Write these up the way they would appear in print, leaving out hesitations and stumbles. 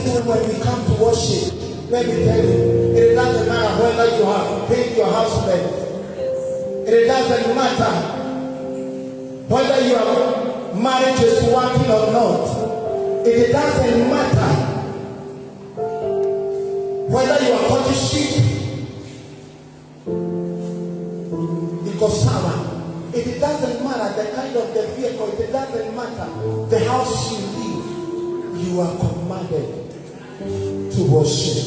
even when we come to worship, let me tell you, it doesn't matter whether you have paid your house rent. It doesn't matter whether you are married to working or not. It doesn't matter whether you are courtship. It doesn't matter the kind of the vehicle. It doesn't matter the house you live. You are commanded to worship.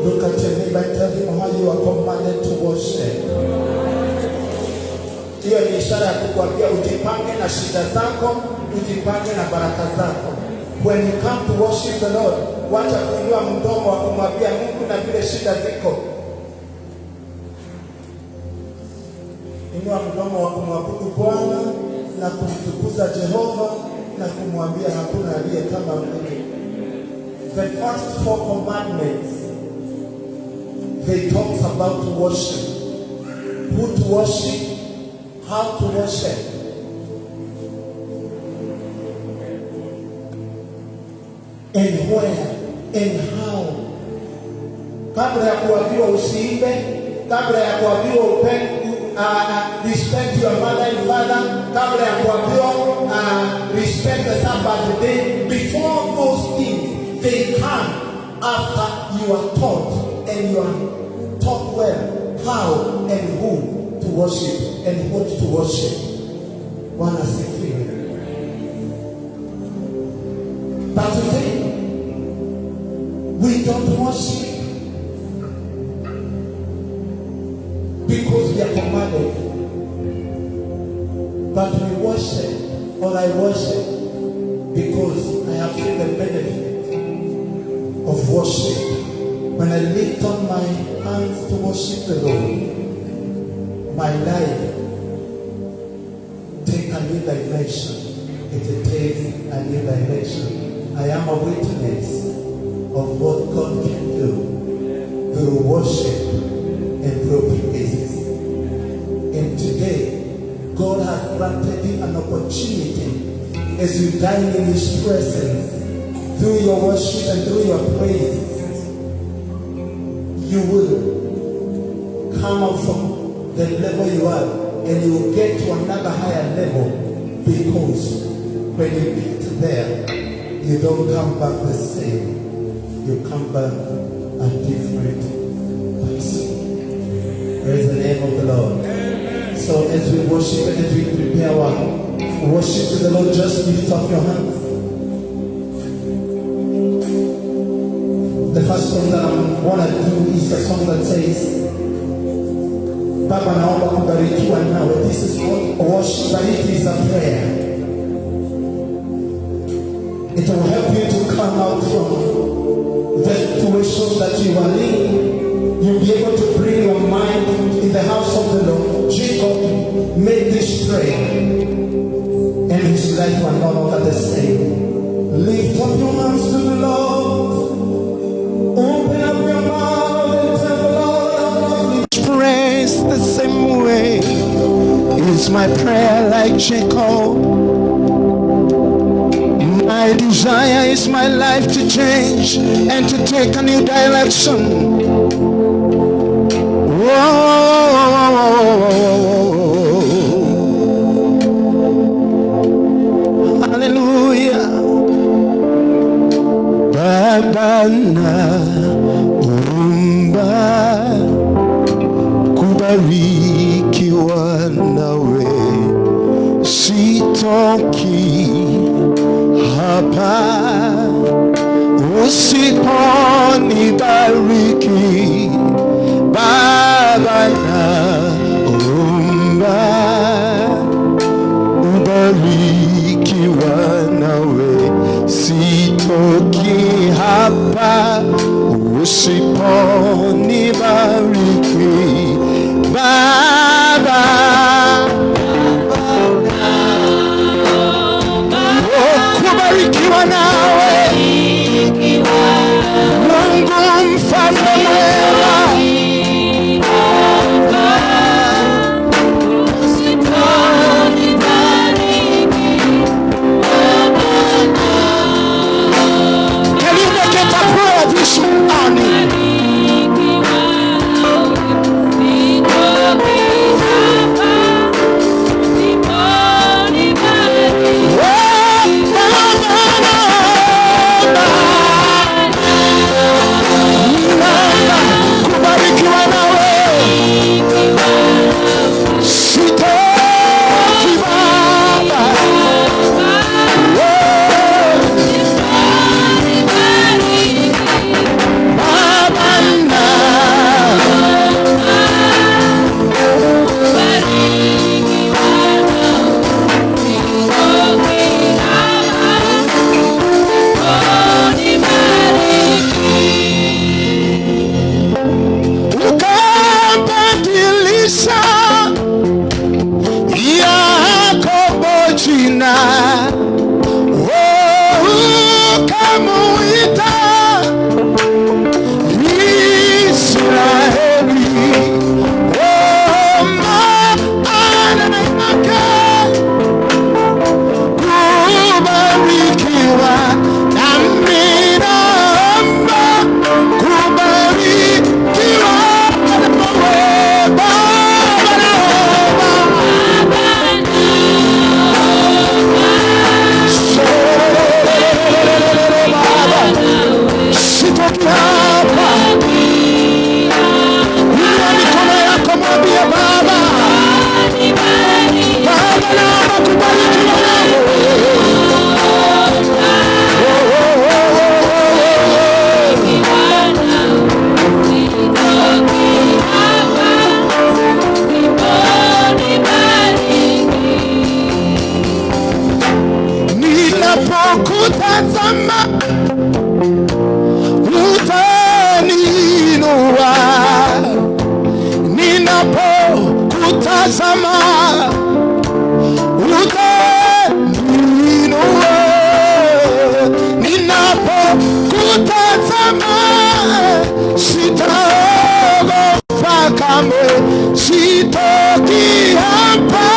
Look at your neighbor and tell him how you are commanded to worship. Hiyo ni ishara ya kukwambia ujipange na shida zako, ujipange na baraka zako. When you come to worship the Lord, wacha kuinua mdomo wa kumwambia Mungu na vile shida ziko. Inua mdomo wa kumwabudu Bwana na kumtukuza Jehova na kumwambia hakuna aliye kama wewe. The first 4 commandments, they talk about worship. Who to worship, how to worship. And where and how. Kabla ya kuambiwa usiimbe, kabla ya kuambiwa respect your mother and father, kabla ya kuambiwa respect the Sabbath day, before those things, they come after you are taught, and you are taught well how and who to worship and what to worship. Bwana asifiwe. But today, we don't worship because we are commanded, but we worship, or I worship, because I have seen the benefit of worship. When I lift up my hands to worship the Lord, my life takes a new dimension. It takes a new dimension. I am a witness of what God can do through worship and through praises. And today, God has granted you an opportunity as you dine in His presence, through your worship and through your praises. You will come out from the level you are and you will get to another higher level, because when you get there, you don't come back the same. You come back a different person. Praise the name of the Lord. So as we worship and as we prepare our worship to the Lord, just lift up your hands. The first song that I want to do is a song that says, Baba naomba kubarikiwa nawe. This is what worship, but it is a prayer. It will help you to come out from the situation that you are in. You'll be able to bring your mind in the house of the Lord. Jacob made this prayer, and his life was no longer the same. Lift up your hands to the Lord. Open up your mouth and tell the Lord how lovely. Praise the same way. It's my prayer like Jacob. My desire is my life to change and to take a new direction. Hallelujah. Baba naomba kubarikiwa nawe, sitoki hapa usiponibariki. Baba naomba ubarikiwa nawe, sitoki hapa usiponibariki. Baba kubarikiwa nawe, Mungu mfalme mwema. Can you amemuita Israeli. Oh, maana yake kubarikiwa, nami naomba kubarikiwa nawe Baba, naomba Baba, sitoki hapa. Inua mikono yako, mwambie Baba, Baba, naomba kubarikiwa nawe. Ninapokutazama utaniinua, ninapokutazama utaniinua, ninapokutazama sitaogopa kamwe, sitoki hapa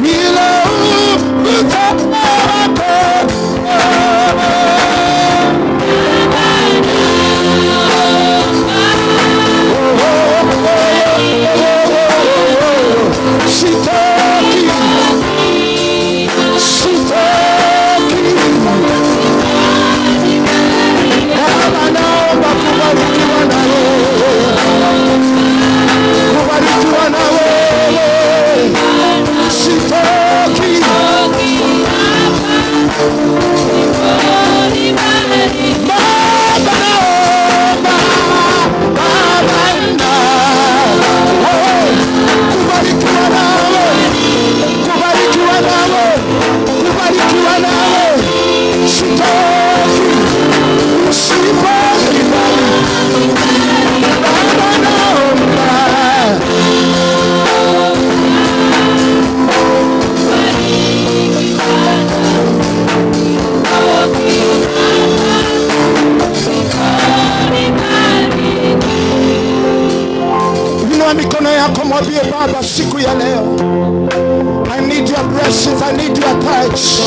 bila utazama wako. Mikono yako, mwambie Baba, siku ya leo, I need your blessings, I need your touch.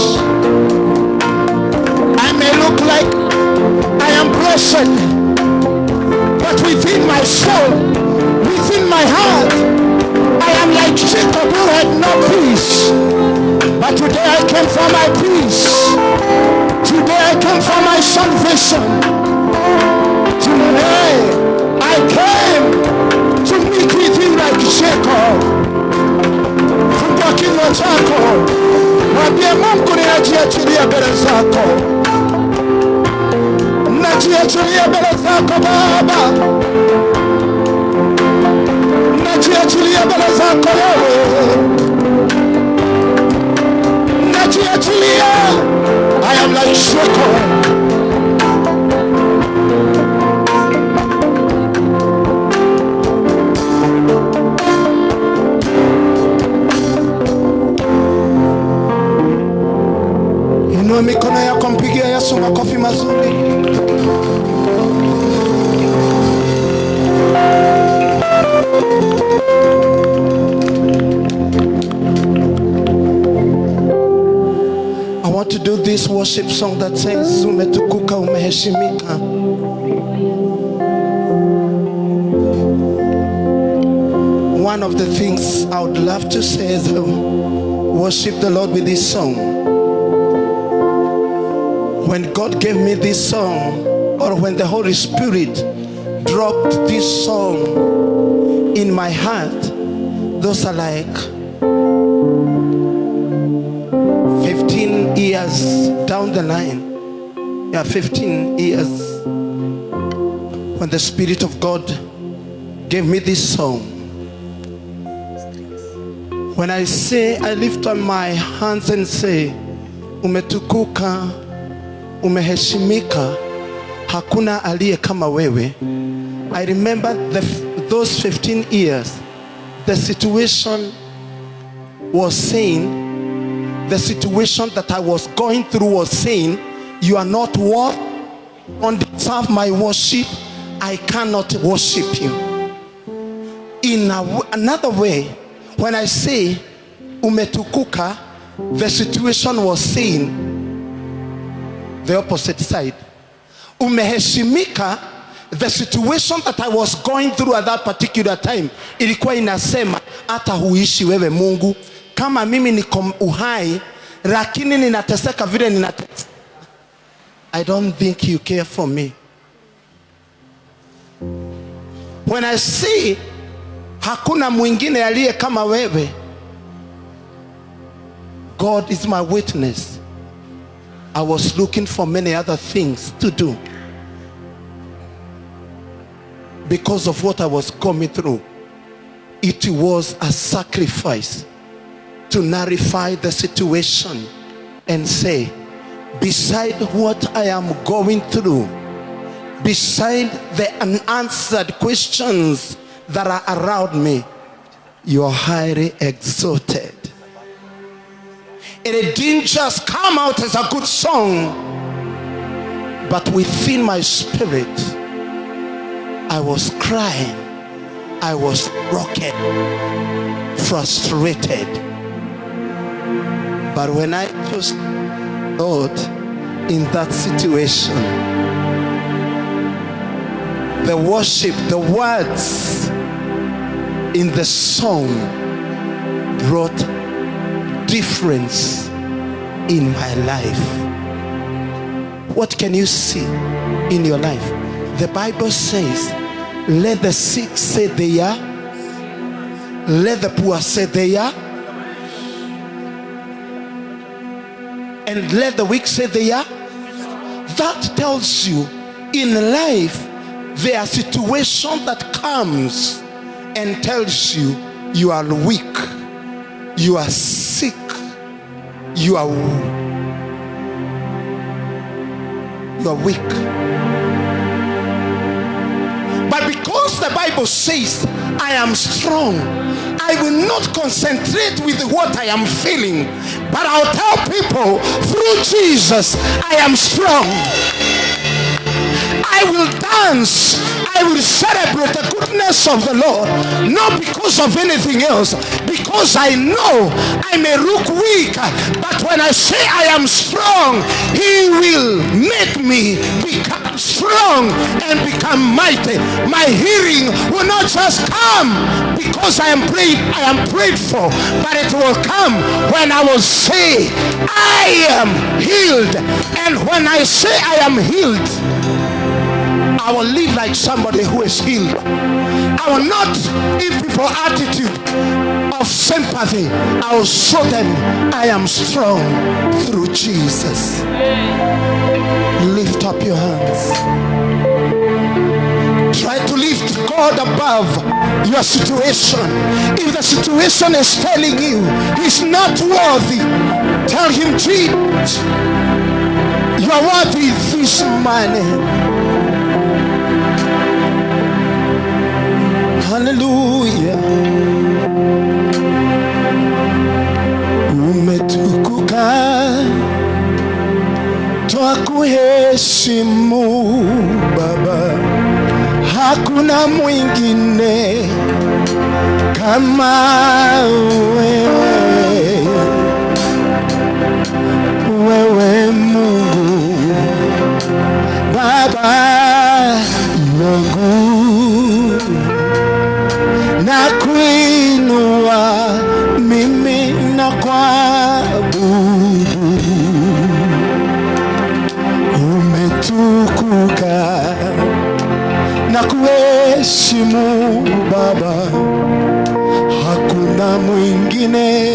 I may look like I am blessed, but within my soul, within my heart, I am like Jacob who had no peace. But today I came for my peace. Today I came for my salvation. Today I came to meet with you like Jacob. Fungua kinywa chako, mwambie Mungu, ninajiachilia mbele zako, najiachilia mbele zako Baba, najiachilia mbele zako wewe, najiachilia. I am like Jacob. Inua mikono yako, mpigia Yesu makofi mazuri. I want to do this worship song that says umetukuka, umeheshimika. One of the things I would love to say is worship the Lord with this song. When God gave me this song, or when the Holy Spirit dropped this song in my heart, those are like 15 years down the line. Yeah, 15 years when the Spirit of God gave me this song. When I say, I lift up my hands and say, umetukuka, umeheshimika, hakuna aliye kama wewe. I remember those 15 years, the situation was saying, the situation that I was going through was saying, you are not worth don't deserve my worship, I cannot worship you. In another way, when I say umetukuka, the situation was saying the opposite side. Umeheshimika, the situation that I was going through at that particular time, ilikuwa inasema hata huishi wewe Mungu. Kama mimi niko uhai, lakini ninateseka vile ninateseka, I don't think you care for me. When I see hakuna mwingine aliye kama wewe, God is my witness, I was looking for many other things to do because of what I was going through. It was a sacrifice to nullify the situation and say, beside what I am going through, beside the unanswered questions that are around me, you are highly exalted. And it didn't just come out as a good song, but within my spirit, I was crying, I was broken, frustrated. But when I chose Lord in that situation, the worship, the words in the song brought difference in my life. What can you see in your life? The Bible says, let the sick say they are, let the poor say they are, and let the weak say they are. That tells you in life there are situations that comes and tells you you are weak, you are sick, you are weak. But because the Bible says I am strong, I will not concentrate with what I am feeling, but I'll tell people through Jesus I am strong. I will dance, I will celebrate the goodness of the Lord, not because of anything else, because I know I may look weak, but when I say I am strong, He will make me become strong and become mighty. My healing will not just come because I am prayed for, but it will come when I will say I am healed. And when I say I am healed, I will live like somebody who is healed. I will not give people attitude of sympathy. I will show them I am strong through Jesus. Lift up your hands. Try to lift God above your situation. If the situation is telling you He's not worthy, tell Him, Jesus, you are worthy this morning. Hallelujah. Umetukuka, twakuheshimu Baba, hakuna mwingine kama wewe, wewe Mungu Baba yangu. Na kuinua mimi na kuabudu, umetukuka na kuheshimu Baba, hakuna mwingine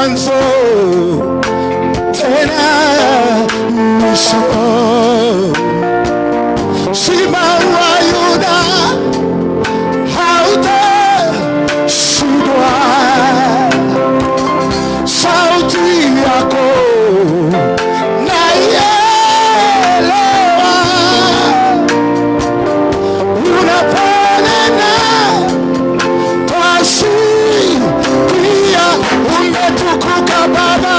mwanzo tena mwisho. Simba wa Yuda hautashindwa. Sauti yako naielewa, unaponena twasikia. Umetukuka Baba,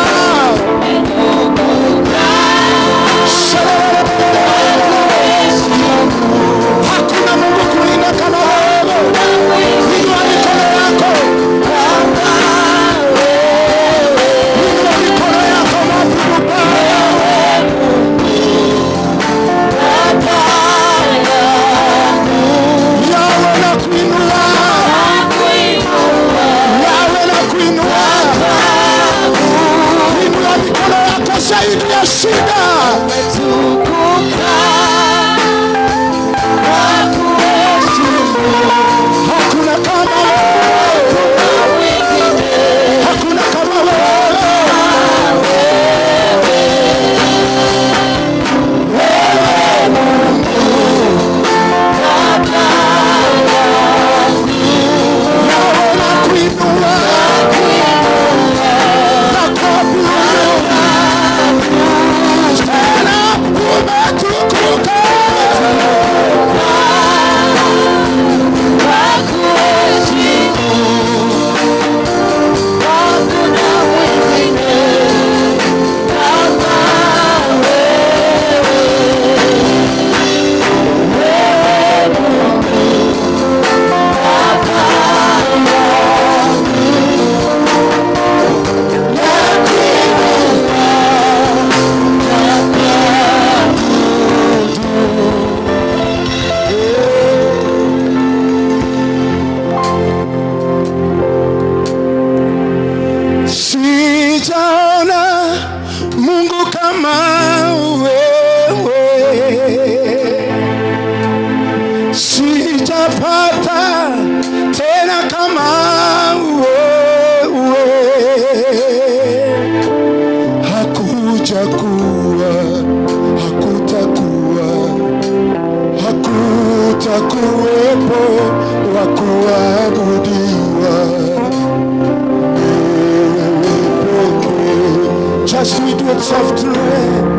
hakuna Mungu kulinda kama wewe. Inua mikono yako, inua mikono yako, mwabudu Baba. Yawe na kuinua, yawe na kuinua. Inua mikono yako zaidi ya shida. Hakuna kama wewe, hakuna kama wewe. Yawe na kuinua na kuabudu. Tena umetukuka. Sijaona Mungu kama wewe, sijapata tena kama wewe. Hakujakuwa, hakutakuwa, hakutakuwepo wa kuabudiwa. Just we do it softly.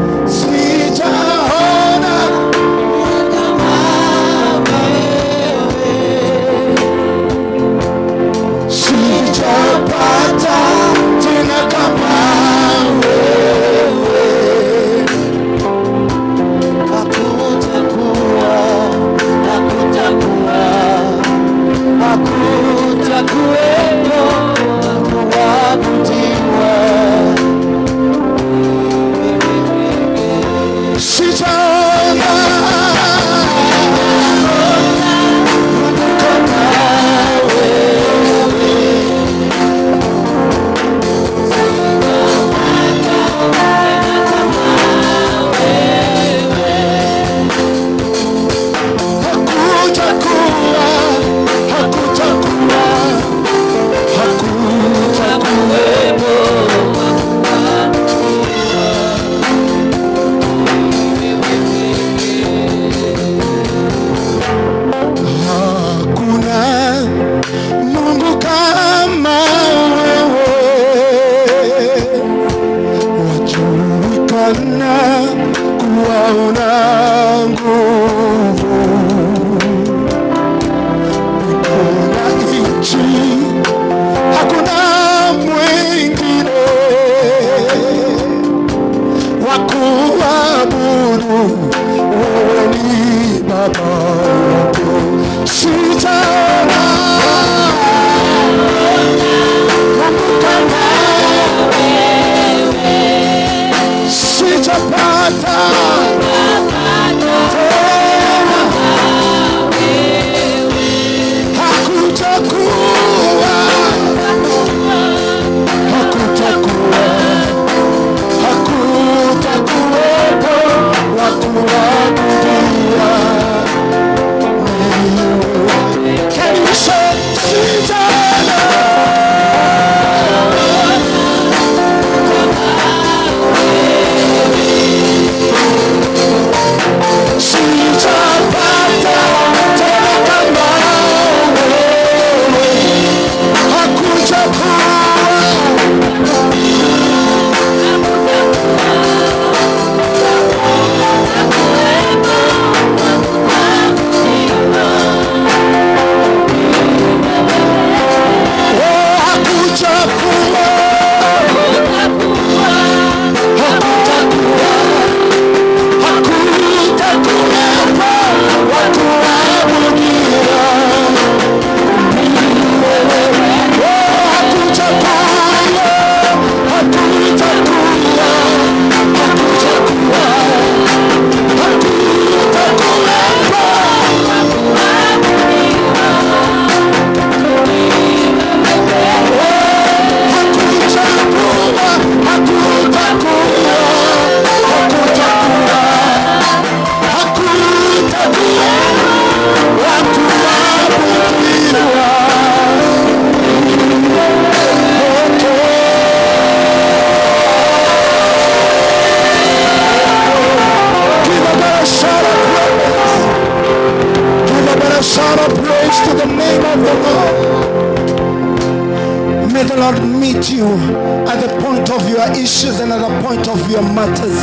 at the point of your issues and at the point of your matters.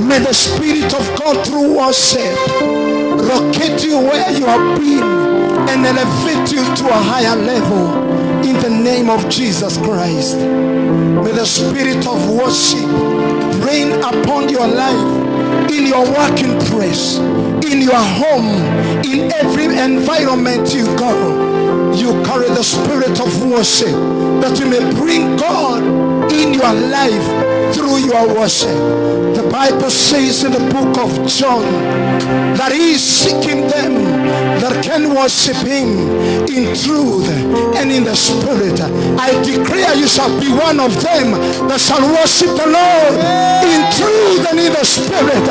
May the Spirit of God through worship rocket you where you have been and elevate you to a higher level in the name of Jesus Christ. May the Spirit of worship reign upon your life, in your working place, in your home, in every environment you go. You carry the spirit of worship, that you may bring God in your life through your worship. The Bible says in the book of John that he is seeking them that can worship him in truth and in the spirit. I declare you shall be one of them that shall worship the Lord in truth and in the spirit.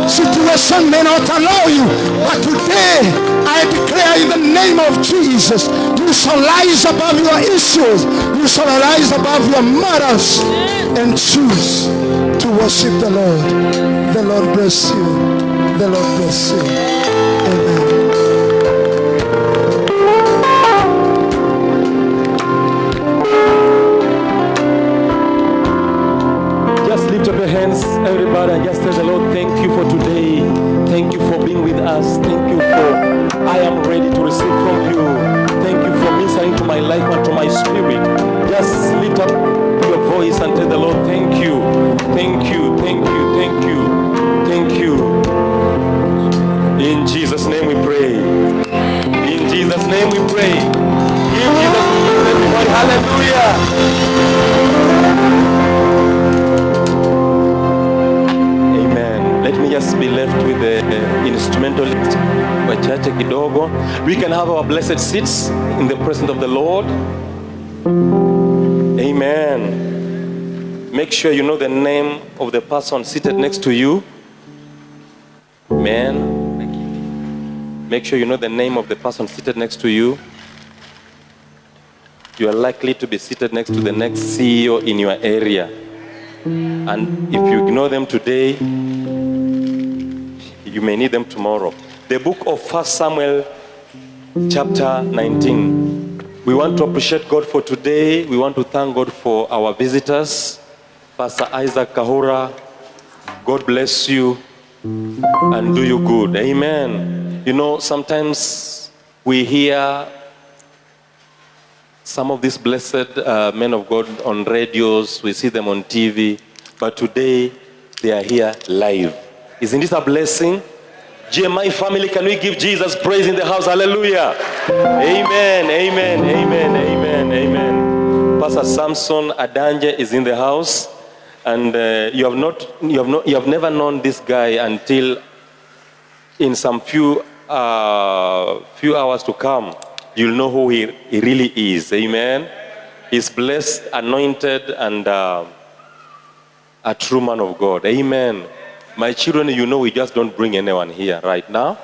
Situation may not allow you, but today I declare in the name of Jesus, you shall rise above your issues, you shall rise above your matters and choose to worship the Lord. The Lord bless you. The Lord bless you. Amen. Just lift up your hands, everybody, and just tell the Lord, thank you for today. Thank you for being with us. Thank you for, I am ready to receive from you. Thank you for ministering to my life and to my spirit. Just lift up your voice and tell the Lord, thank you. Thank you, thank you, thank you, thank you. In Jesus' name we pray. In Jesus' name we pray. In Jesus' name, everybody, hallelujah. Let me just be left with the instrumentalist wachache kidogo. We can have our blessed seats in the presence of the Lord. Amen. Make sure you know the name of the person seated next to you. Amen. Make sure you know the name of the person seated next to you. You are likely to be seated next to the next CEO in your area. And if you ignore them today, you may need them tomorrow. The book of 1 Samuel chapter 19. We want to appreciate God for today. We want to thank God for our visitors. Pastor Isaac Kahura, God bless you and do you good. Amen. You know, sometimes we hear some of these blessed men of God on radios. We see them on TV. But today, they are here live. Isn't this a blessing? GMI family, can we give Jesus praise in the house? Hallelujah. Amen, amen, amen, amen, amen. Pastor Samson Adanje is in the house. And you have never known this guy until in some few hours to come, you'll know who he really is. Amen. He's blessed, anointed, and a true man of God. Amen. My children, you know, we just don't bring anyone here right now.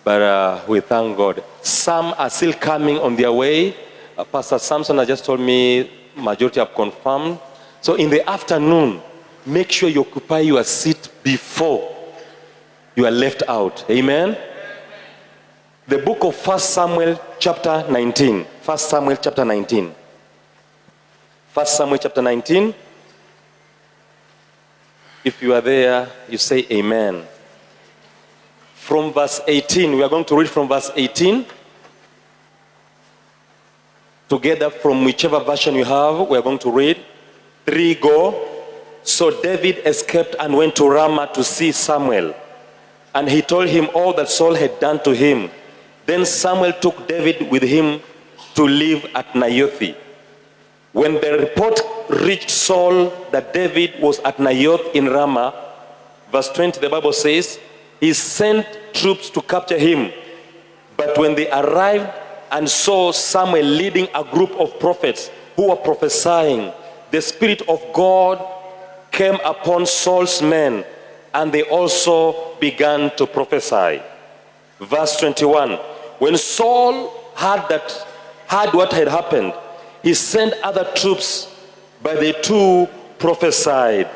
But we thank God. Some are still coming on their way. Pastor Samson has just told me majority have confirmed. So in the afternoon, make sure you occupy your seat before you are left out. Amen. The book of 1 Samuel chapter 19. 1 Samuel chapter 19. 1 Samuel chapter 19. If you are there, you say amen. From verse 18, we are going to read from verse 18. Together from whichever version you have, we are going to read. 3, go. So David escaped and went to Ramah to see Samuel. And he told him all that Saul had done to him. Then Samuel took David with him to live at Naioth. When the report reached Saul that David was at Naioth in Ramah, verse 20, the Bible says, he sent troops to capture him. But when they arrived and saw Samuel leading a group of prophets who were prophesying, the Spirit of God came upon Saul's men, and they also began to prophesy. Verse 21, when Saul heard what had happened, he sent other troops, but they too prophesied.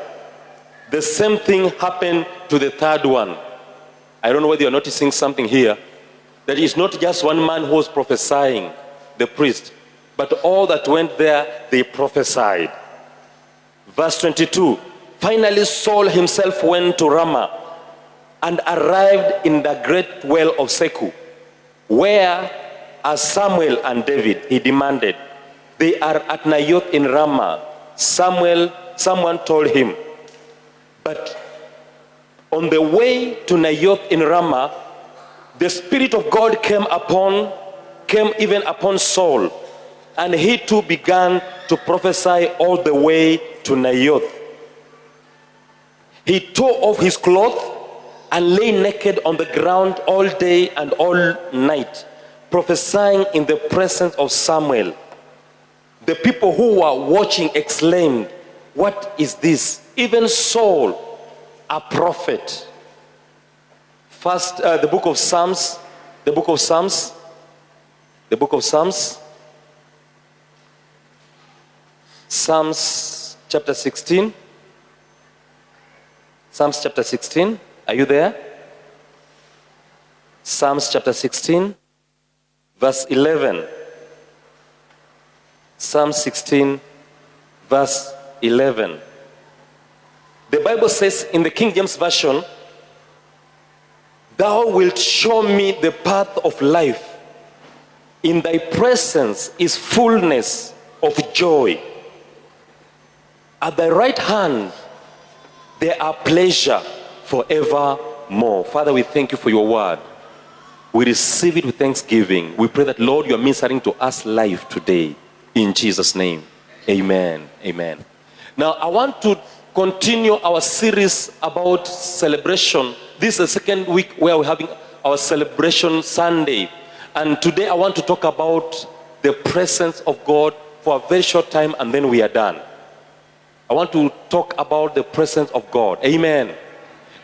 The same thing happened to the third one. I don't know whether you're noticing something here. That it's not just one man who was prophesying, the priest, but all that went there, they prophesied. Verse 22, finally Saul himself went to Ramah and arrived in the great well of Seku, where are Samuel and David. He demanded, they are at Naioth in Ramah. Someone told him. But on the way to Naioth in Ramah, the Spirit of God came even upon Saul, and he too began to prophesy all the way to Naioth. He tore off his clothes and lay naked on the ground all day and all night, prophesying in the presence of Samuel. The people who were watching exclaimed, what is this? Even Saul, a prophet. First, the book of Psalms, Psalms chapter 16. Psalms chapter 16. Are you there? Psalms chapter 16, verse 11. Psalm 16, verse 11. The Bible says in the King James Version, thou wilt show me the path of life. In thy presence is fullness of joy. At thy right hand there are pleasure forevermore. Father, we thank you for your word. We receive it with thanksgiving. We pray that, Lord, you are ministering to us life today. In Jesus' name, amen. Amen. Now, I want to continue our series about celebration. This is the second week where we're having our celebration Sunday. And today I want to talk about the presence of God for a very short time, and then we are done. I want to talk about the presence of God. Amen.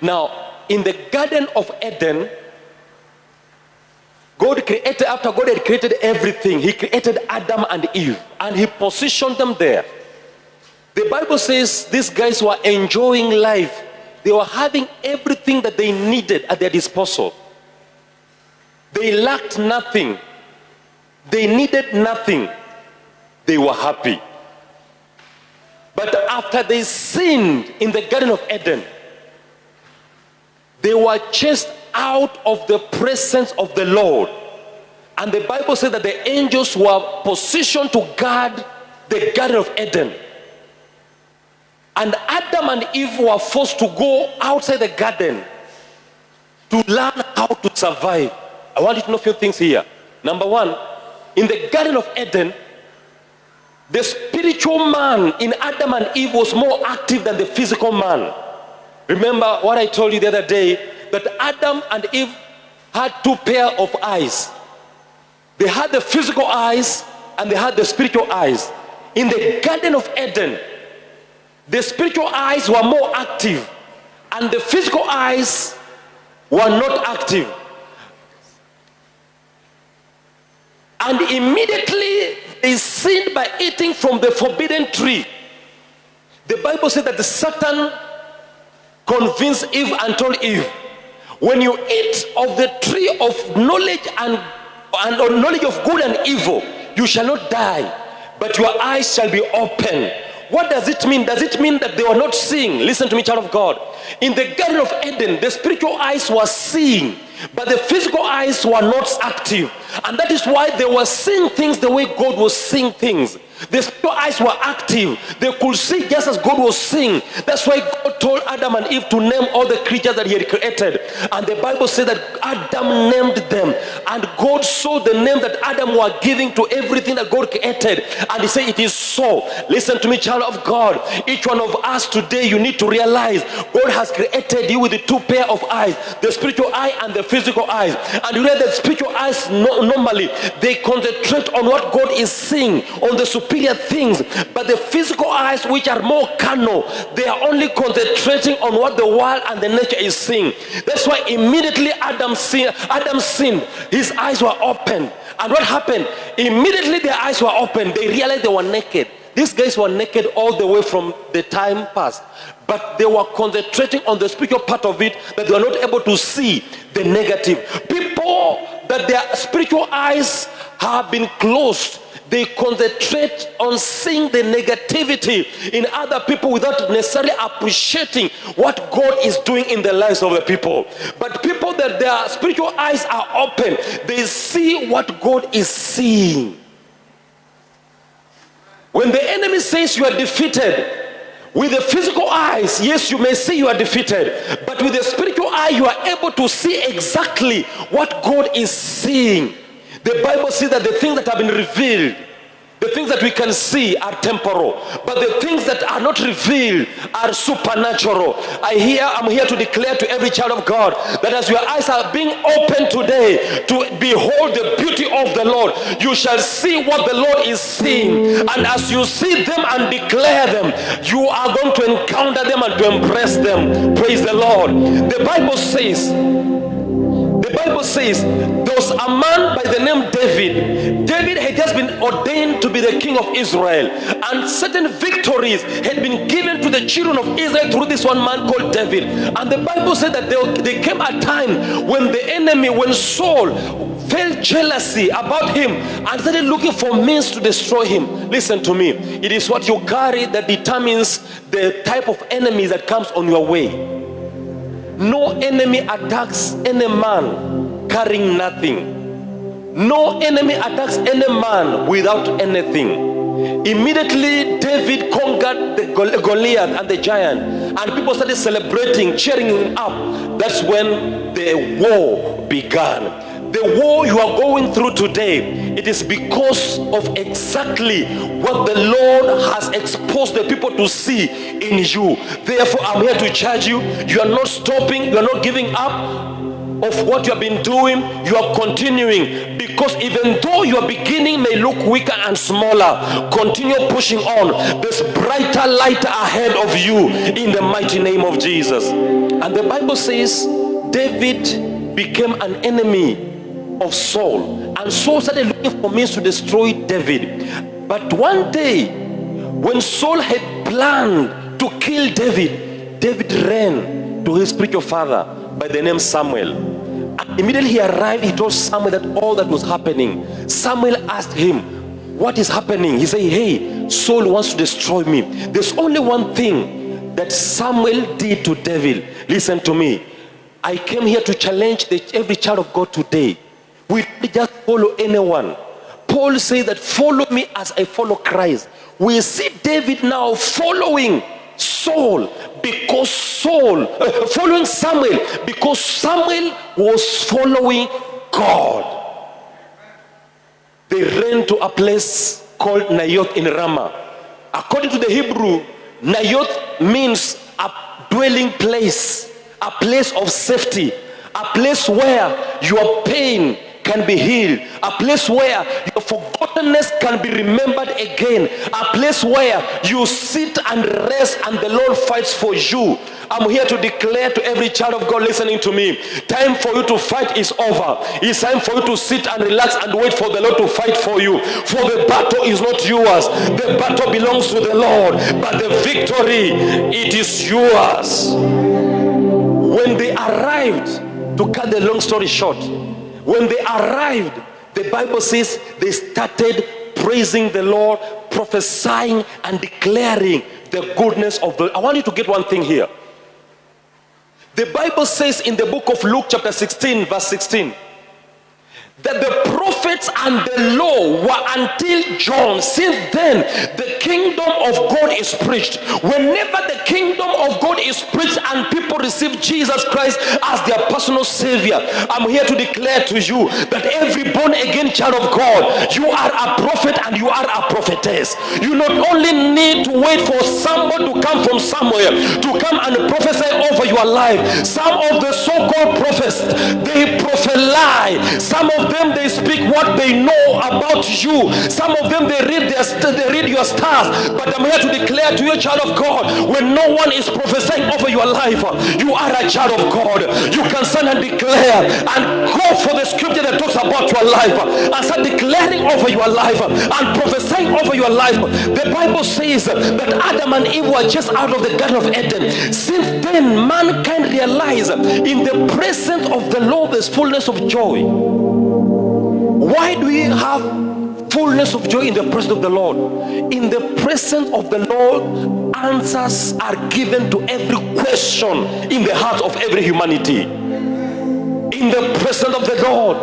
Now, in the Garden of Eden, after God had created everything, he created Adam and Eve, and he positioned them there. The Bible says these guys were enjoying life. They were having everything that they needed at their disposal. They lacked nothing. They needed nothing. They were happy. But after they sinned in the Garden of Eden, they were chased out of the presence of the Lord. And the Bible said that the angels were positioned to guard the Garden of Eden. And Adam and Eve were forced to go outside the garden to learn how to survive. I want you to know a few things here. Number one, in the Garden of Eden, the spiritual man in Adam and Eve was more active than the physical man. Remember what I told you the other day, that Adam and Eve had two pairs of eyes. They had the physical eyes and they had the spiritual eyes. In the Garden of Eden, the spiritual eyes were more active and the physical eyes were not active. And immediately they sinned by eating from the forbidden tree. The Bible said that the Satan convinced Eve and told Eve, when you eat of the tree of knowledge and knowledge of good and evil, you shall not die, but your eyes shall be open. What does it mean? Does it mean that they were not seeing? Listen to me, child of God. In the Garden of Eden, the spiritual eyes were seeing, but the physical eyes were not active. And that is why they were seeing things the way God was seeing things. The spiritual eyes were active. They could see just as God was seeing. That's why God told Adam and Eve to name all the creatures that he had created. And the Bible said that Adam named them. And God saw the name that Adam was giving to everything that God created. And he said, it is so. Listen to me, child of God. Each one of us today, you need to realize God has created you with the two pair of eyes, the spiritual eye and the physical eyes. And you know that spiritual eyes normally, they concentrate on what God is seeing, on the superior things. But the physical eyes, which are more carnal, they are only concentrating on what the world and the nature is seeing. That's why immediately Adam sinned. His eyes were open. And what happened? Immediately their eyes were open. They realized they were naked. These guys were naked all the way from the time past. But they were concentrating on the spiritual part of it, that they were not able to see the negative. People that their spiritual eyes have been closed, they concentrate on seeing the negativity in other people without necessarily appreciating what God is doing in the lives of the people. But people that their spiritual eyes are open, they see what God is seeing. When the enemy says you are defeated, with the physical eyes, yes, you may see you are defeated, but with the spiritual eye, you are able to see exactly what God is seeing. The Bible says that the things that have been revealed, the things that we can see are temporal, but the things that are not revealed are supernatural. I'm here to declare to every child of God that as your eyes are being opened today to behold the beauty of the Lord, you shall see what the Lord is seeing. And as you see them and declare them, you are going to encounter them and to embrace them. Praise the Lord. The Bible says there was a man by the name David. David had just been ordained to be the king of Israel, and certain victories had been given to the children of Israel through this one man called David. And the Bible said that there came a time when the enemy, when Saul felt jealousy about him and started looking for means to destroy him. Listen to me. It is what you carry that determines the type of enemy that comes on your way. No enemy attacks any man carrying nothing. No enemy attacks any man without anything. Immediately David conquered the Goliath and the giant, and people started celebrating, cheering him up. That's when the war began. The war you are going through today, it is because of exactly what the Lord has exposed the people to see in you. Therefore, I'm here to charge you. You are not stopping. You are not giving up of what you have been doing. You are continuing, because even though your beginning may look weaker and smaller, continue pushing on. There's brighter light ahead of you in the mighty name of Jesus. And the Bible says David became an enemy of Saul, and Saul started looking for means to destroy David. But one day, when Saul had planned to kill David, David ran to his spiritual father by the name Samuel. And immediately he arrived, he told Samuel that all that was happening. Samuel asked him, what is happening? He said, hey, Saul wants to destroy me. There's only one thing that Samuel did to David. Listen to me. I came here to challenge every child of God today. We don't just follow anyone. Paul says that follow me as I follow Christ. We see David now following Saul because following Samuel because Samuel was following God. They ran to a place called Naioth in Ramah. According to the Hebrew, Naioth means a dwelling place, a place of safety, a place where your pain can be healed, a place where your forgottenness can be remembered again, a place where you sit and rest and the Lord fights for you. I'm here to declare to every child of God listening to me, time for you to fight is over. It's time for you to sit and relax and wait for the Lord to fight for you. For the battle is not yours. The battle belongs to the Lord, but the victory, it is yours. When they arrived, to cut the long story short, when they arrived, the Bible says they started praising the Lord, prophesying and declaring the goodness of the Lord. I want you to get one thing here. The Bible says in the book of Luke chapter 16 verse 16 that the prophets and the law were until John. Since then, the kingdom of God is preached. Whenever the kingdom of God is preached and people receive Jesus Christ as their personal savior, I'm here to declare to you that every born again child of God, you are a prophet and you are a prophetess. You not only need to wait for somebody to come from somewhere to come and prophesy over your life. Some of the so-called prophets, they prophesy. Some of them, they speak what they know about you. Some of them, they read your stars. But I'm here to declare to you, child of God, when no one is prophesying over your life, you are a child of God. You can stand and declare and go for the scripture that talks about your life and start declaring over your life and prophesying over your life. The Bible says that Adam and Eve were just out of the Garden of Eden. Since then, mankind realized in the presence of the Lord there's fullness of joy. Why do we have fullness of joy in the presence of the Lord. In the presence of the Lord, answers are given to every question in the heart of every humanity. In the presence of the Lord,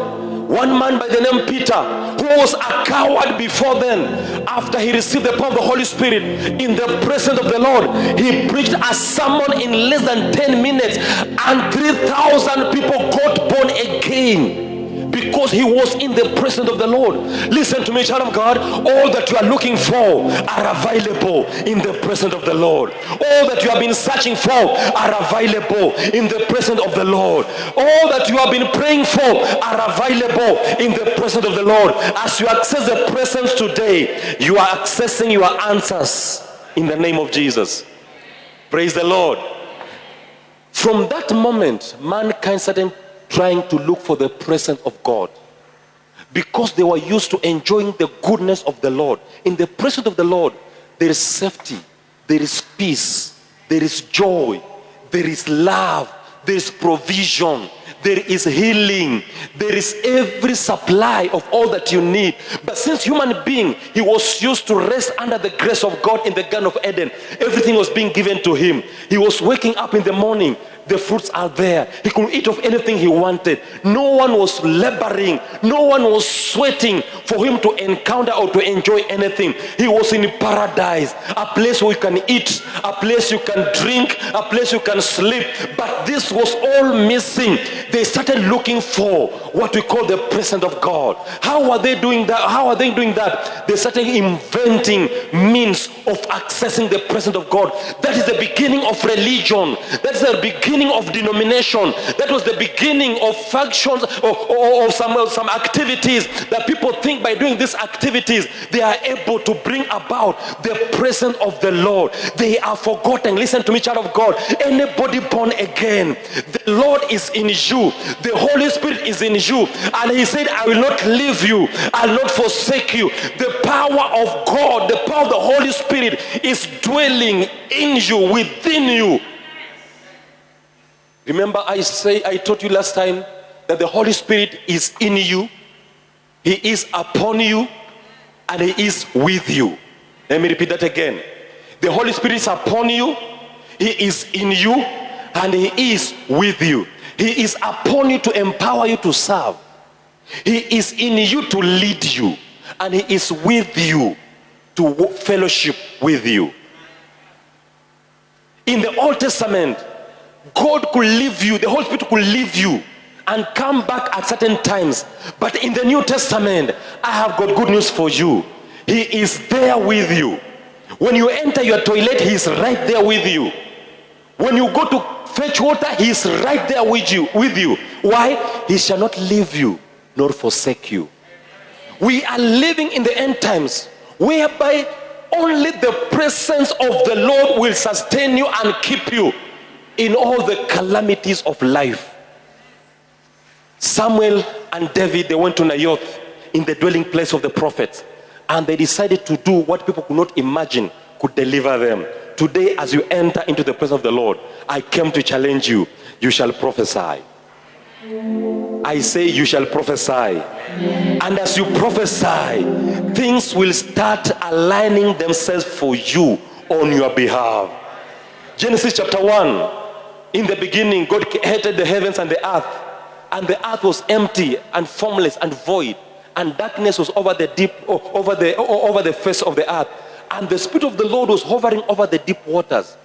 one man by the name Peter, who was a coward before then, after he received the power of the Holy Spirit, in the presence of the Lord, he preached a sermon in less than 10 minutes, and 3,000 people got born again. Because he was in the presence of the Lord. Listen to me, child of God. All that you are looking for are available in the presence of the Lord. All that you have been searching for are available in the presence of the Lord. All that you have been praying for are available in the presence of the Lord. As you access the presence today, you are accessing your answers in the name of Jesus. Praise the Lord. From that moment, mankind started trying to look for the presence of God, because they were used to enjoying the goodness of the Lord. In the presence of the Lord, there is safety, there is peace, there is joy, there is love, there is provision, there is healing, there is every supply of all that you need. But since human being, he was used to rest under the grace of God in the Garden of Eden. Everything was being given to him. He was waking up in the morning. The fruits are there. He could eat of anything he wanted. No one was laboring. No one was sweating for him to encounter or to enjoy anything. He was in paradise, a place where you can eat, a place you can drink, a place you can sleep. But this was all missing. They started looking for what we call the presence of God. How are they doing that? How are they doing that? They started inventing means of accessing the presence of God. That is the beginning of religion. That is the beginning of denomination. That was the beginning of functions or some activities that people think by doing these activities they are able to bring about the presence of the Lord. They are forgotten. Listen to me, child of God. Anybody born again, the Lord is in you. The Holy Spirit is in you, and he said, I will not leave you, I'll not forsake you. The power of God, the power of the Holy Spirit is dwelling in you, within you. Remember, I taught you last time that the Holy Spirit is in you, he is upon you, and he is with you. Let me repeat that again. The Holy Spirit is upon you, he is in you, and he is with you. He is upon you to empower you to serve. He is in you to lead you, and he is with you to fellowship with you. In the Old Testament, God could leave you, the Holy Spirit could leave you and come back at certain times. But in the New Testament, I have got good news for you. He is there with you. When you enter your toilet, he is right there with you. When you go to fetch water, he is right there with you. Why? He shall not leave you nor forsake you. We are living in the end times, whereby only the presence of the Lord will sustain you and keep you in all the calamities of life. Samuel and David, they went to Naioth in the dwelling place of the prophets, and they decided to do what people could not imagine could deliver them. Today, as you enter into the presence of the Lord, I came to challenge you. You shall prophesy. I say you shall prophesy. And as you prophesy, things will start aligning themselves for you on your behalf. Genesis chapter 1. In the beginning, God created the heavens and the earth. And the earth was empty and formless and void. And darkness was over the deep, over the face of the earth. And the Spirit of the Lord was hovering over the deep waters.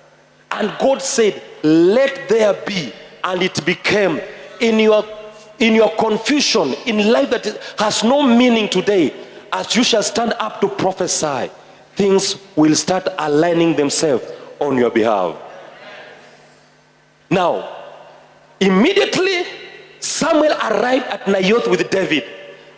And God said, let there be. And it became. In your confusion, in life that has no meaning today, as you shall stand up to prophesy, things will start aligning themselves on your behalf. Now, immediately Samuel arrived at Naioth with David.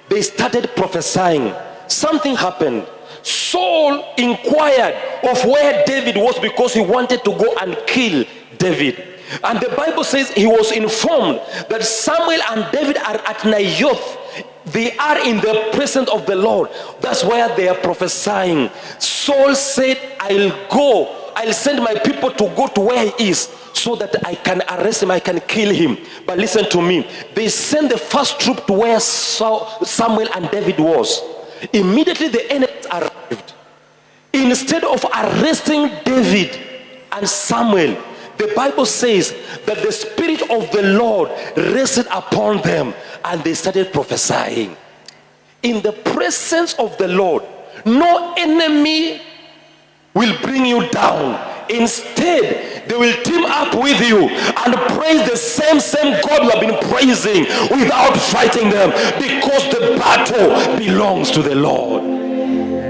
They started prophesying. Something happened. Saul inquired of where David was because he wanted to go and kill David. And the Bible says he was informed that Samuel and David are at Naioth. They are in the presence of the Lord. That's where they are prophesying. Saul said, I'll send my people to go to where he is so that I can arrest him, I can kill him. But listen to me. They sent the first troop to where Samuel and David was. immediately the enemies arrived. Instead of arresting David and Samuel, the Bible says that the Spirit of the Lord rested upon them and they started prophesying. In the presence of the Lord, no enemy will bring you down. Instead, they will team up with you and praise the same God you have been praising without fighting them, because the battle belongs to the Lord.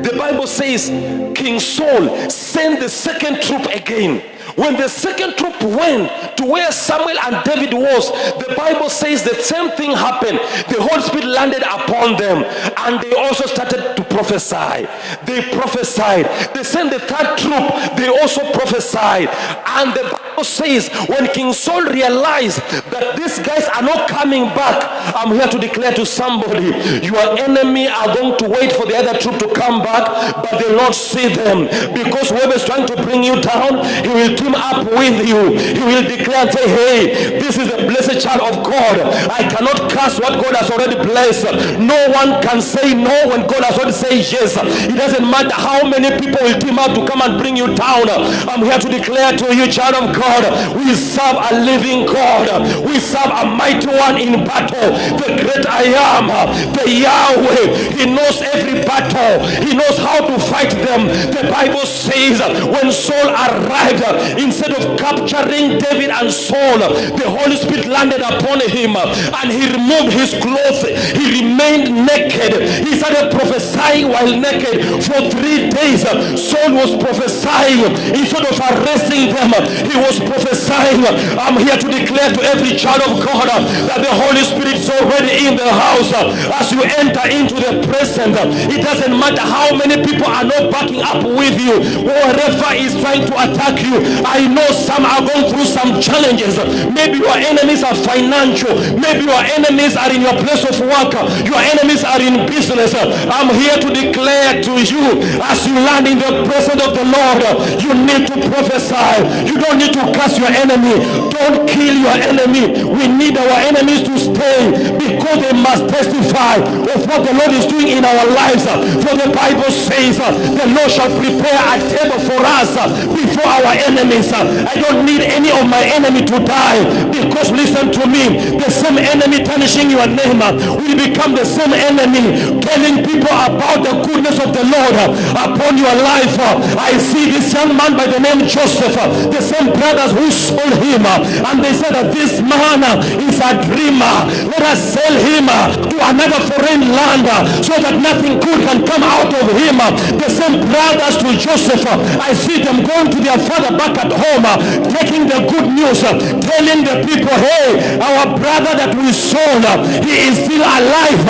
The Bible says King Saul sent the second troop again. When the second troop went to where Samuel and David was, the Bible says the same thing happened. The Holy Spirit landed upon them and they also started to prophesy. They prophesied. They sent the third troop. They also prophesied. And the Bible says when King Saul realized that these guys are not coming back, I'm here to declare to somebody, your enemy are going to wait for the other troop to come back, but they will not see them, because whoever is trying to bring you down, he will team up with you. He will declare and say, hey, this is a blessed child of God. I cannot curse what God has already blessed. No one can say no when God has already said yes. It doesn't matter how many people will team up to come and bring you down. I'm here to declare to you, child of God, we serve a living God. We serve a mighty one in battle. The great I am, the Yahweh. He knows every battle. He knows how to fight them. The Bible says when Saul arrived, instead of capturing David and Saul, the Holy Spirit landed upon him and he removed his clothes. He remained naked. He started prophesying while naked for 3 days. Saul was prophesying. Instead of arresting them, he was prophesying. I'm here to declare to every child of God that the Holy Spirit is already in the house. As you enter into the presence, it doesn't matter how many people are not backing up with you. Whoever is trying to attack you, I know some are going through some challenges. Maybe your enemies are financial. Maybe your enemies are in your place of work. Your enemies are in business. I'm here to declare to you, as you land in the presence of the Lord, you need to prophesy. You don't need to curse your enemy. Don't kill your enemy. We need our enemies to stay, because they must testify of what the Lord is doing in our lives. For the Bible says the Lord shall prepare a table for us before our enemies. I don't need any of my enemy to die, because listen to me, the same enemy tarnishing your name will become the same enemy telling people about the goodness of the Lord upon your life. I see this young man by the name Joseph, the same brothers who sold him, and they said that this man is a dreamer. Let us sell him to another foreign land so that nothing good can come out of him. The same brothers to Joseph, I see them going to their father back at home, taking the good news, telling the people, hey, our brother that we sold, he is still alive.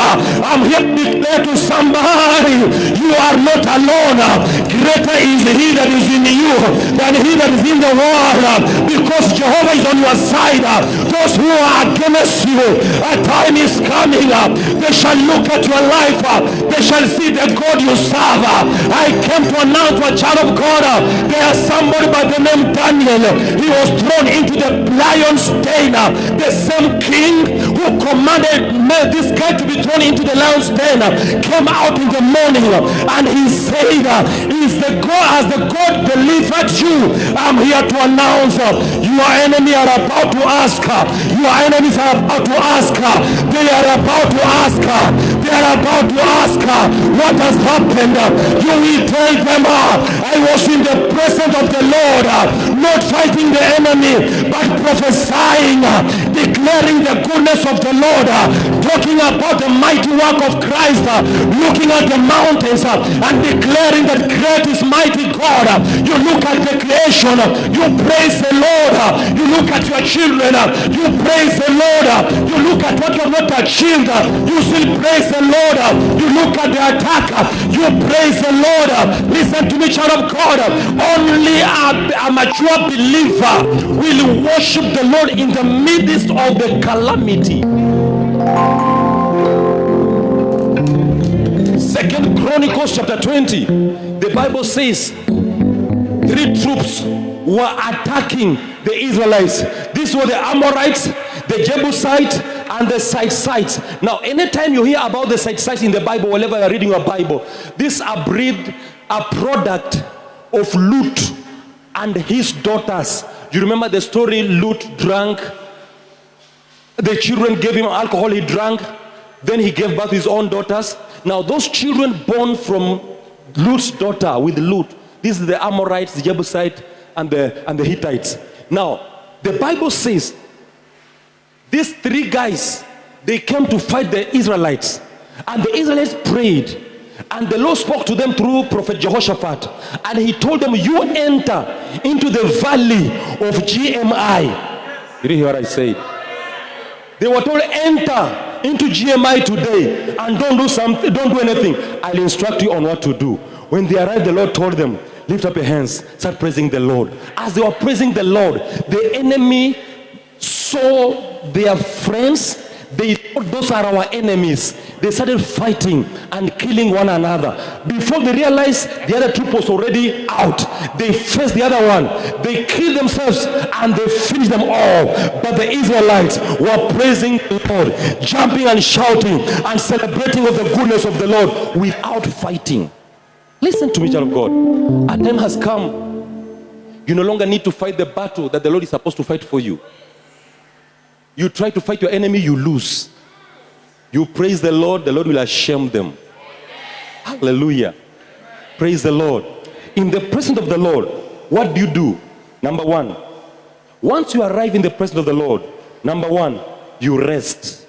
I'm here to declare to somebody, you are not alone. Greater is he that is in you than he that is in the world, because Jehovah is on your side. Those who are against you, a time is coming. They shall look at your life. They shall see the God you serve. I came to announce to a child of God, there is somebody by the name Daniel. He was thrown into the lion's den. The same king who commanded this guy to be thrown into the lion's den came out in the morning and he said, is the God, as the God delivered you? I'm here to announce, your enemy are about to ask, your enemies are about to ask, they are about to ask, they are about to ask, what has happened? You will tell them, I was in the presence of the Lord, not fighting the enemy, but prophesying, declaring the goodness of the Lord, talking about the mighty work of Christ, looking at the mountains and declaring that great is mighty God. You look at the creation, you praise the Lord. You look at your children, you praise the Lord. You look at what you have not achieved, you still praise the Lord. You look at the attack, you praise the Lord. Listen to me, child of God. Only a mature believer will worship the Lord in the midst of the calamity. Second Chronicles chapter 20, the Bible says 3 troops were attacking the Israelites. These were the Amorites, the Jebusites, and the sites. Now, anytime you hear about the sites in the Bible, whenever you're reading your Bible, these are a product of Lot and his daughters. You remember the story? Lot drank. The children gave him alcohol, he drank. Then he gave birth to his own daughters. Now, those children born from Lot's daughter with Lot, this is the Amorites, the Jebusite, and the Hittites. Now, the Bible says these three guys, they came to fight the Israelites, and the Israelites prayed, and the Lord spoke to them through Prophet Jehoshaphat, and he told them, you enter into the valley of GMI. Did you hear what I said? They were told, enter into GMI today and don't do anything. I'll instruct you on what to do. When they arrived, the Lord told them, lift up your hands, start praising the Lord. As they were praising the Lord, the enemy saw their friends. They thought those are our enemies. They started fighting and killing one another. Before they realized the other troop was already out, they faced the other one. They killed themselves and they finished them all. But the Israelites were praising the Lord, jumping and shouting and celebrating of the goodness of the Lord without fighting. Listen to me, child of God. A time has come. You no longer need to fight the battle that the Lord is supposed to fight for you. You try to fight your enemy, you lose. You praise the Lord will ashame them. Hallelujah. Praise the Lord. In the presence of the Lord, what do? Number one, once you arrive in the presence of the Lord, number one, you rest.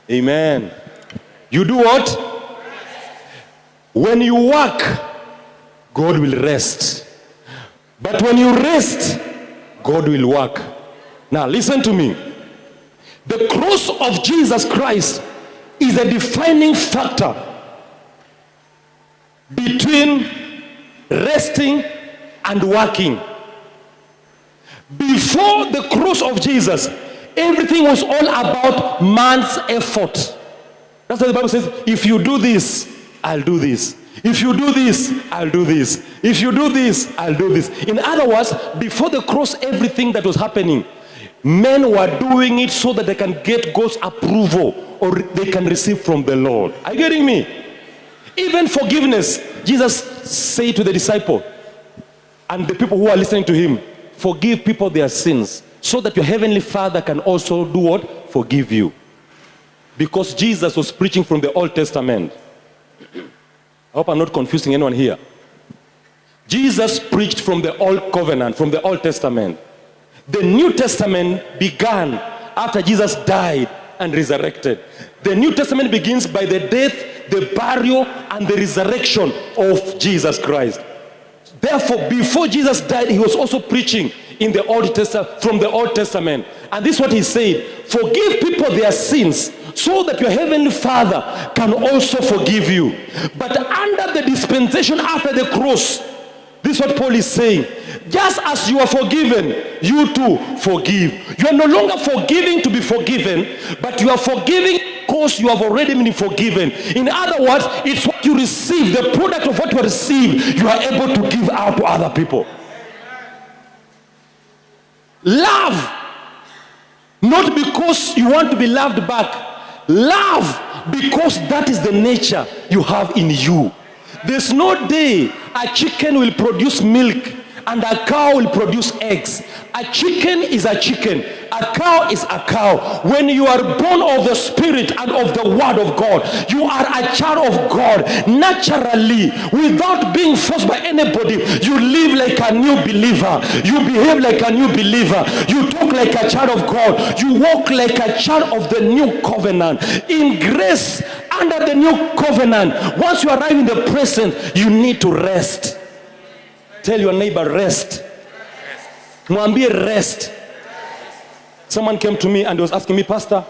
Amen. You do what? When you work, God will rest. But when you rest, God will work. Now listen to me. The cross of Jesus Christ is a defining factor between resting and working. Before the cross of Jesus, everything was all about man's effort. That's why the Bible says, if you do this, I'll do this. If you do this, I'll do this. If you do this, I'll do this. In other words, before the cross, everything that was happening, men were doing it so that they can get God's approval or they can receive from the Lord. Are you getting me? Even forgiveness. Jesus said to the disciple and the people who are listening to him, forgive people their sins so that your heavenly Father can also do what? Forgive you. Because Jesus was preaching from the Old Testament. I hope I'm not confusing anyone here. Jesus preached from the Old Covenant, from the Old Testament. The New Testament began after Jesus died and resurrected. The New Testament begins by the death, the burial, and the resurrection of Jesus Christ. Therefore, before Jesus died, he was also preaching in the Old Testament, from the Old Testament. And this is what he said: forgive people their sins so that your heavenly Father can also forgive you. But under the dispensation after the cross, this is what Paul is saying. Just as you are forgiven, you too forgive. You are no longer forgiving to be forgiven, but you are forgiving because you have already been forgiven. In other words, it's what you receive, the product of what you receive, you are able to give out to other people. Love, not because you want to be loved back. Love because that is the nature you have in you. There's no day a chicken will produce milk and a cow will produce eggs. A chicken is a chicken. A cow is a cow. When you are born of the Spirit and of the Word of God, you are a child of God. Naturally, without being forced by anybody, you live like a new believer. You behave like a new believer. You talk like a child of God. You walk like a child of the new covenant. In grace, under the new covenant, once you arrive in the present, you need to rest. Tell your neighbor, rest. Mwambie rest. Someone came to me and was asking me, Pastor,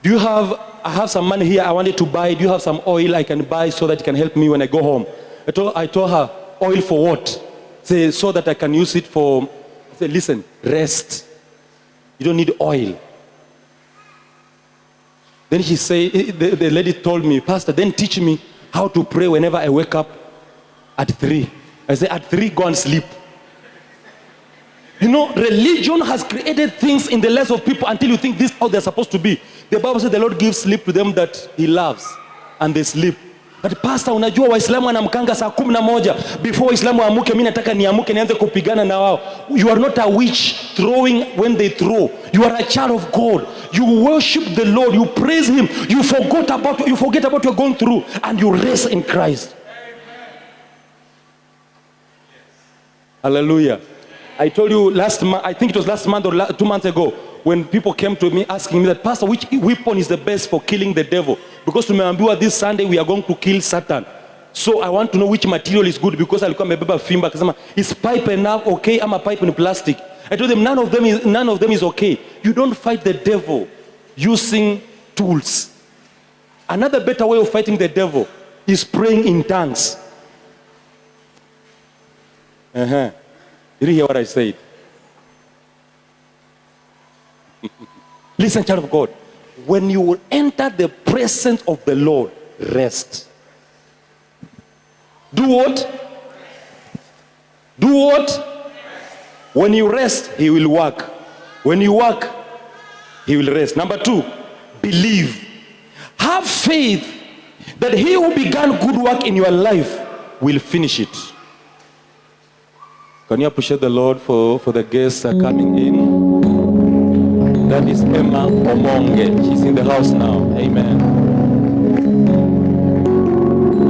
I have some money here I wanted to buy. Do you have some oil I can buy so that it can help me when I go home? I told her, oil for what? Say, so that I can use it for, I said, listen, rest. You don't need oil. Then she said, the lady told me, Pastor, then teach me how to pray whenever I wake up at 3. I said, at 3, go and sleep. You know, religion has created things in the lives of people until you think this is how they're supposed to be. The Bible says the Lord gives sleep to them that he loves, and they sleep. But pastor, unajua Waislamu wanamkanga saa 11 before Waislamu waamuke, mimi nataka niamuke nianze kupigana na wao. You are not a witch throwing when they throw. You are a child of God. You worship the Lord, you praise him, you forget about what you're going through, and you rest in Christ. Hallelujah. I told you last month, I think it was last month or 2 months ago, when people came to me asking me that, Pastor, which weapon is the best for killing the devil? Because tumeambiwa this Sunday we are going to kill Satan. So I want to know which material is good, because alikuwa amebeba fimba akasema, is pipe enough okay ama pipe in plastic? I told them none of them is okay. You don't fight the devil using tools. Another better way of fighting the devil is praying in tongues. Did you hear what I said? Listen, child of God. When you will enter the presence of the Lord, rest. Do what? Do what? When you rest, he will work. When you work, he will rest. Number 2, believe. Have faith that he who began good work in your life will finish it. Can you appreciate the Lord for the guests that are coming in? That is Emma Omonge. She's in the house now. Amen.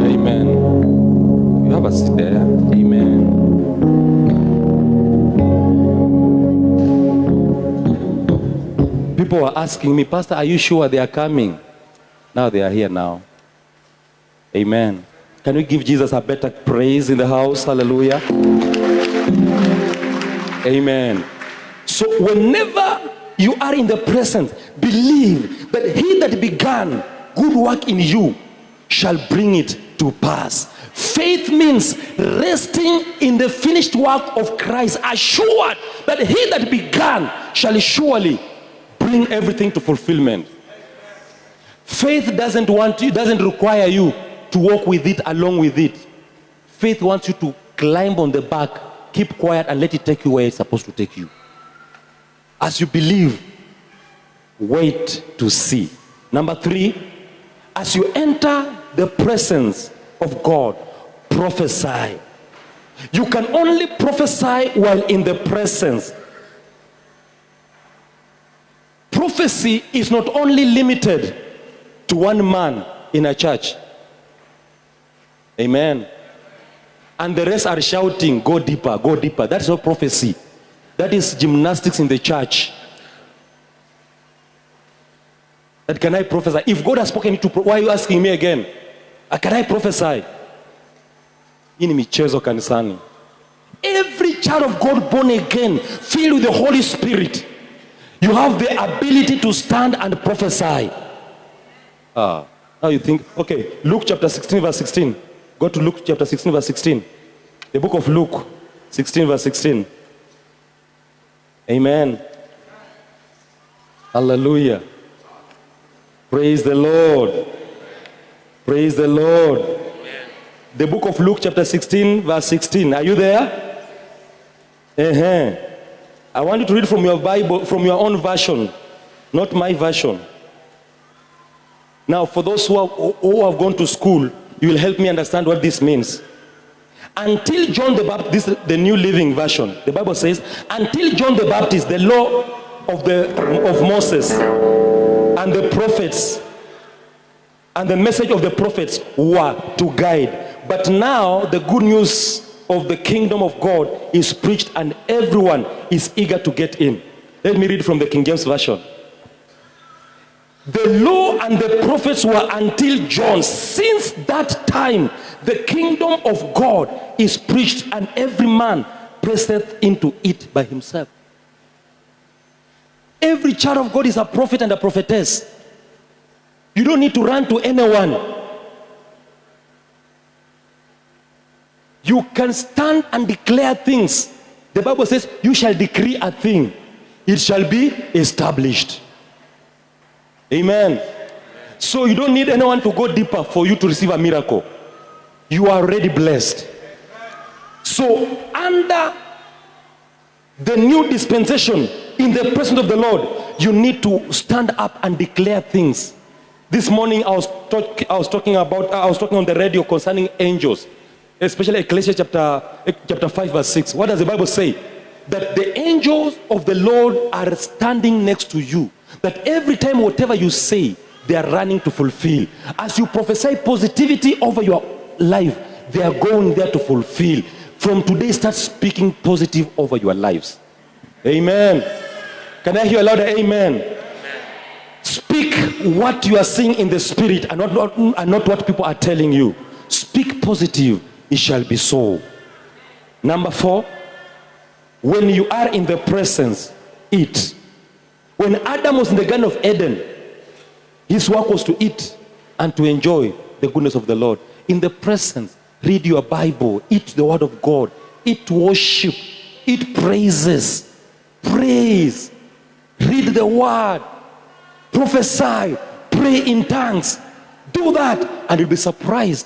Amen. You have a seat there. Amen. People were asking me, Pastor, are you sure they are coming? Now they are here now. Amen. Can we give Jesus a better praise in the house? Hallelujah. Amen. So whenever you are in the presence, believe that he that began good work in you shall bring it to pass. Faith means resting in the finished work of Christ, assured that he that began shall surely bring everything to fulfillment. Faith doesn't require you to walk with it, along with it. Faith wants you to climb on the back, keep quiet, and let it take you where it's supposed to take you. As you believe, wait to see. Number 3, as you enter the presence of God, prophesy. You can only prophesy while in the presence. Prophecy is not only limited to one man in a church. Amen. And the rest are shouting, go deeper, go deeper. That's not prophecy. That is gymnastics in the church. That can I prophesy? If God has spoken to, why are you asking me again? Can I prophesy? Hii ni michezo kanisani. Every child of God born again, filled with the Holy Spirit, you have the ability to stand and prophesy. Now you think, okay, Luke chapter 16 verse 16. Go to Luke chapter 16 verse 16. The book of Luke 16 verse 16. Amen. Hallelujah. Praise the Lord. Praise the Lord. Amen. The book of Luke chapter 16 verse 16. Are you there? I want you to read from your Bible, from your own version, not my version. Now, for those who have gone to school, you will help me understand what this means. Until John the Baptist, the New Living Version, the Bible says, until John the Baptist, the law of Moses and the prophets and the message of the prophets were to guide. But now the good news of the kingdom of God is preached and everyone is eager to get in. Let me read from the King James Version. The law and the prophets were until John. Since that time, the kingdom of God is preached and every man presseth into it by himself. Every child of God is a prophet and a prophetess. You don't need to run to anyone. You can stand and declare things. The Bible says, you shall decree a thing, it shall be established. Amen. So you don't need anyone to go deeper for you to receive a miracle. You are already blessed. So under the new dispensation in the presence of the Lord, you need to stand up and declare things. This morning I was talking on the radio concerning angels, especially Ecclesiastes chapter 5 verse 6. What does the Bible say? That the angels of the Lord are standing next to you. That every time whatever you say, they are running to fulfill. As you prophesy positivity over your life, they are going there to fulfill. From today, start speaking positive over your lives. Amen. Can I hear a louder amen? Amen. Speak what you are seeing in the spirit and not what people are telling you. Speak positive, it shall be so. Number 4, when you are in the presence, eat. When Adam was in the Garden of Eden, his work was to eat and to enjoy the goodness of the Lord. In the presence, read your Bible, eat the word of God, eat worship, eat praises, praise, read the word, prophesy, pray in tongues. Do that and you'll be surprised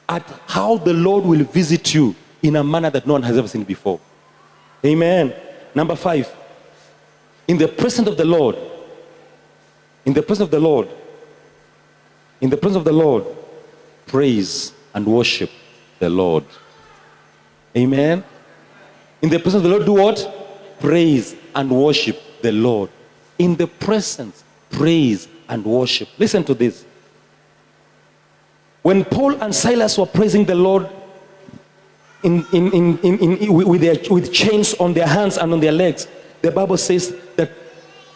at how the Lord will visit you in a manner that no one has ever seen before. Amen. Number 5, in the presence of the Lord, in the presence of the Lord, in the presence of the Lord, praise and worship the Lord. Amen. In the presence of the Lord, do what? Praise and worship the Lord. In the presence, praise and worship. Listen to this. When Paul and Silas were praising the Lord with chains on their hands and on their legs, the Bible says that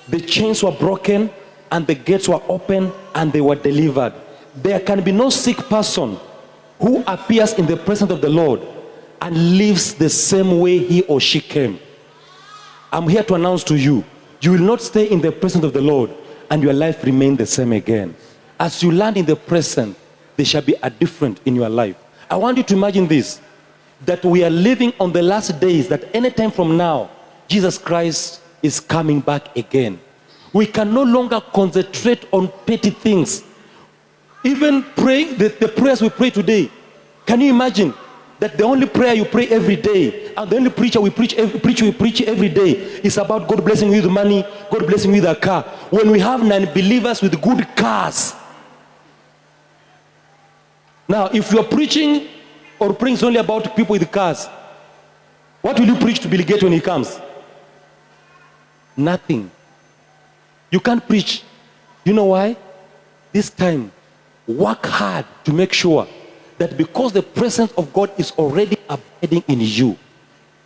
the chains were broken and the gates were open and they were delivered. There can be no sick person who appears in the presence of the Lord and lives the same way he or she came. I'm here to announce to you, you will not stay in the presence of the Lord and your life remain the same again. As you land in the present, there shall be a difference in your life. I want you to imagine this, that we are living on the last days, that anytime from now, Jesus Christ is coming back again. We can no longer concentrate on petty things. Even praying, the prayers we pray today, can you imagine that the only prayer you pray every day and the only preacher we preach every day is about God blessing you with money, God blessing you with a car, when we have non-believers with good cars? Now, if you're preaching or praying only about people with cars, what will you preach to Bill Gates when he comes? Nothing. You can't preach. You know why? This time, work hard to make sure that because the presence of God is already abiding in you,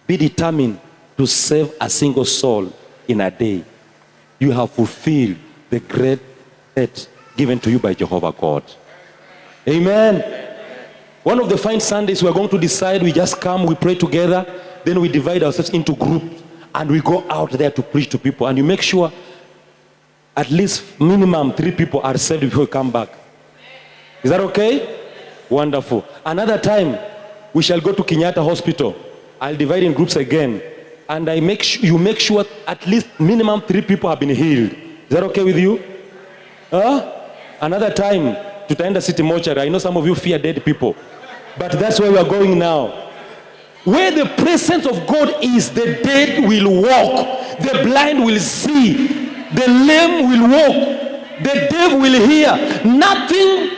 be determined to save a single soul in a day. You have fulfilled the great debt given to you by Jehovah God. Amen. One of the fine Sundays we're going to decide, we just come, we pray together, then we divide ourselves into groups and we go out there to preach to people, and you make sure at least minimum 3 people are saved before you come back. Is that okay? Wonderful. Another time, we shall go to Kenyatta Hospital. I'll divide in groups again. And you make sure at least minimum 3 people have been healed. Is that okay with you? Another time, tutaenda City Mortuary. I know some of you fear dead people. But that's where we are going now. Where the presence of God is, the dead will walk. The blind will see. The lame will walk. The deaf will hear. Nothing